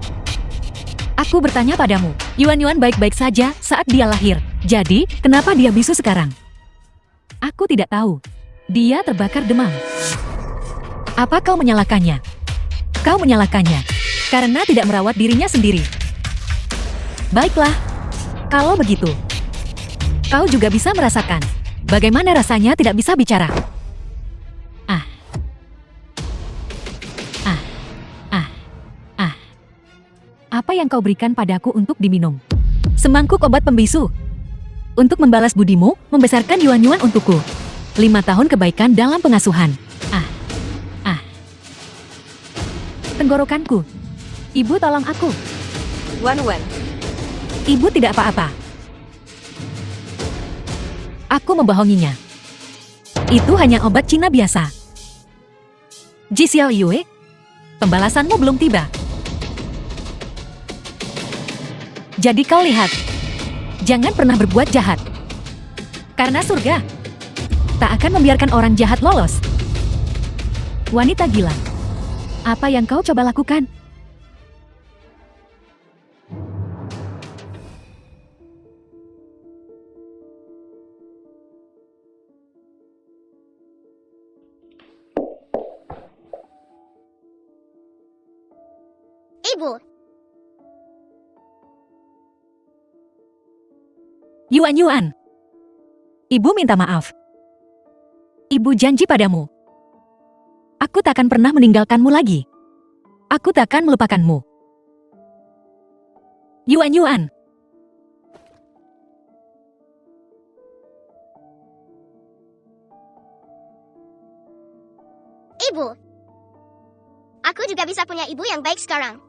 Aku bertanya padamu, Yuan baik-baik saja saat dia lahir. Jadi, kenapa dia bisu sekarang? Aku tidak tahu. Dia terbakar demam. Apa kau menyalahkannya? Kau menyalahkannya karena tidak merawat dirinya sendiri. Baiklah, kalau begitu, kau juga bisa merasakan bagaimana rasanya tidak bisa bicara. Apa yang kau berikan padaku untuk diminum? Semangkuk obat pembisu. Untuk membalas budimu, membesarkan Yuan-Yuan untukku. 5 tahun kebaikan dalam pengasuhan. Tenggorokanku. Ibu tolong aku. Wan-Wan, Ibu tidak apa-apa. Aku membohonginya. Itu hanya obat Cina biasa. Ji Xiao Yue, pembalasanmu belum tiba. Jadi kau lihat, jangan pernah berbuat jahat. Karena surga tak akan membiarkan orang jahat lolos. Wanita gila, apa yang kau coba lakukan? Ibu, Yuan-Yuan. Ibu minta maaf. Ibu janji padamu. Aku takkan pernah meninggalkanmu lagi. Aku takkan melupakanmu. Yuan-Yuan. ibu. Aku juga bisa punya ibu yang baik sekarang.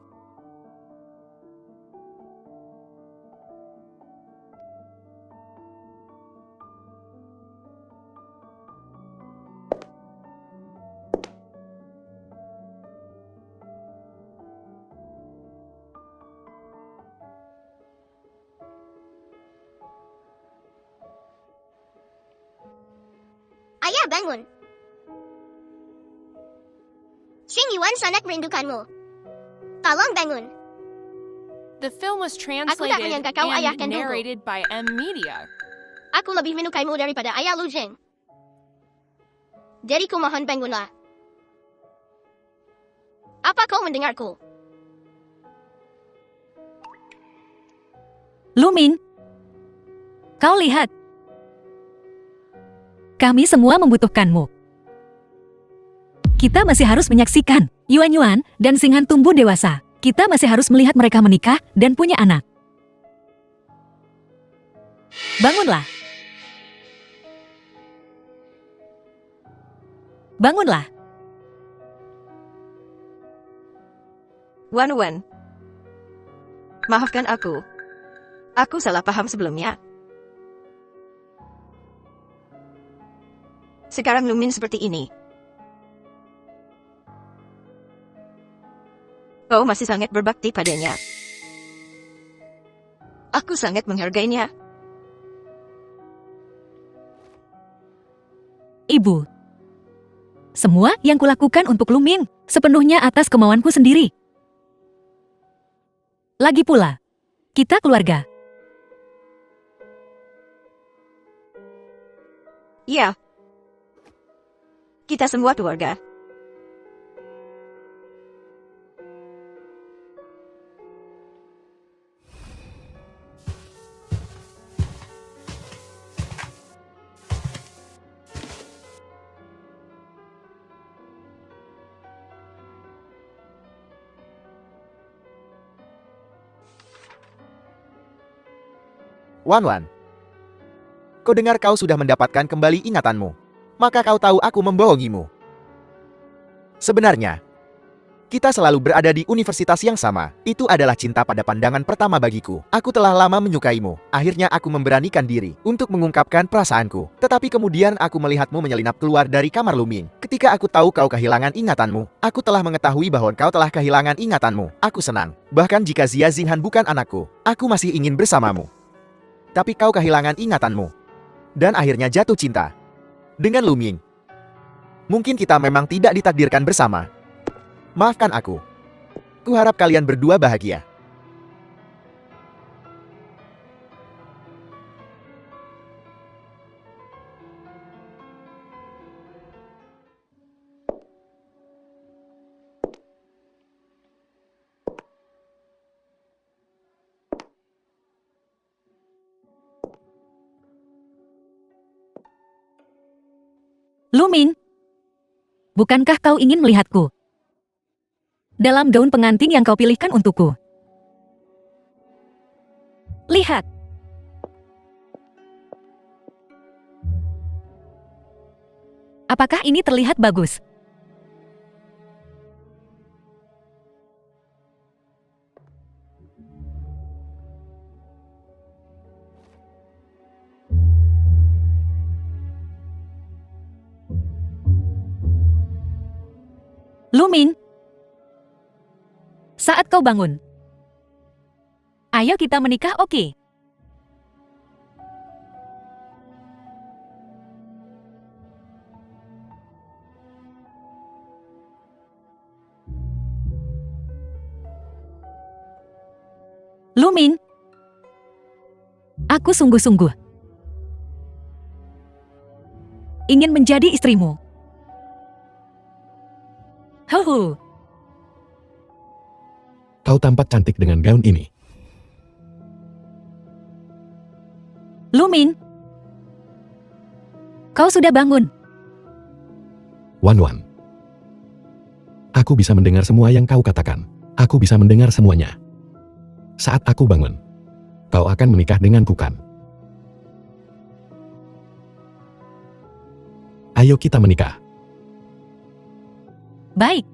Ayah, bangun. Xing Yuan sangat merindukanmu. Tolong bangun. The film was tak translated menyangka kau ayah and kandungku. narrated by M Media. Aku lebih menyukaimu daripada ayah Lu Jing. Jadi ku mohon bangunlah. Apa kau mendengarku? Luming. Kau lihat. Kami semua membutuhkanmu. Kita masih harus menyaksikan Yuan-Yuan dan Xinghan tumbuh dewasa. Kita masih harus melihat mereka menikah dan punya anak. Bangunlah. Bangunlah. Wan-Wan. Maafkan aku. Aku salah paham sebelumnya. Sekarang Lumin seperti ini. Kau masih sangat berbakti padanya. Aku sangat menghargainya. Ibu. Semua yang kulakukan untuk Luming sepenuhnya atas kemauanku sendiri. Lagi pula, kita keluarga. Iya. Kita semua keluarga. Wan-Wan. Kau dengar kau sudah mendapatkan kembali ingatanmu. Maka kau tahu aku membohongimu. Sebenarnya, kita selalu berada di universitas yang sama. Itu adalah cinta pada pandangan pertama bagiku. Aku telah lama menyukaimu. Akhirnya aku memberanikan diri untuk mengungkapkan perasaanku. Tetapi kemudian aku melihatmu menyelinap keluar dari kamar Luming. Ketika aku tahu kau kehilangan ingatanmu, aku telah mengetahui bahwa kau telah kehilangan ingatanmu. Aku senang. Bahkan jika Xia Xinghan bukan anakku, aku masih ingin bersamamu. Tapi kau kehilangan ingatanmu. Dan akhirnya jatuh cinta dengan Luming. Mungkin kita memang tidak ditakdirkan bersama. Maafkan aku. Kuharap kalian berdua bahagia. Luming. Bukankah kau ingin melihatku? Dalam gaun pengantin yang kau pilihkan untukku. Lihat. Apakah ini terlihat bagus? Luming, saat kau bangun, ayo kita menikah, oke? Luming, aku sungguh-sungguh ingin menjadi istrimu. Huhu. Kau tampak cantik dengan gaun ini. Luming, kau sudah bangun. Wan. Aku bisa mendengar semua yang kau katakan. Aku bisa mendengar semuanya. Saat aku bangun, kau akan menikah denganku kan? Ayo kita menikah. Baik.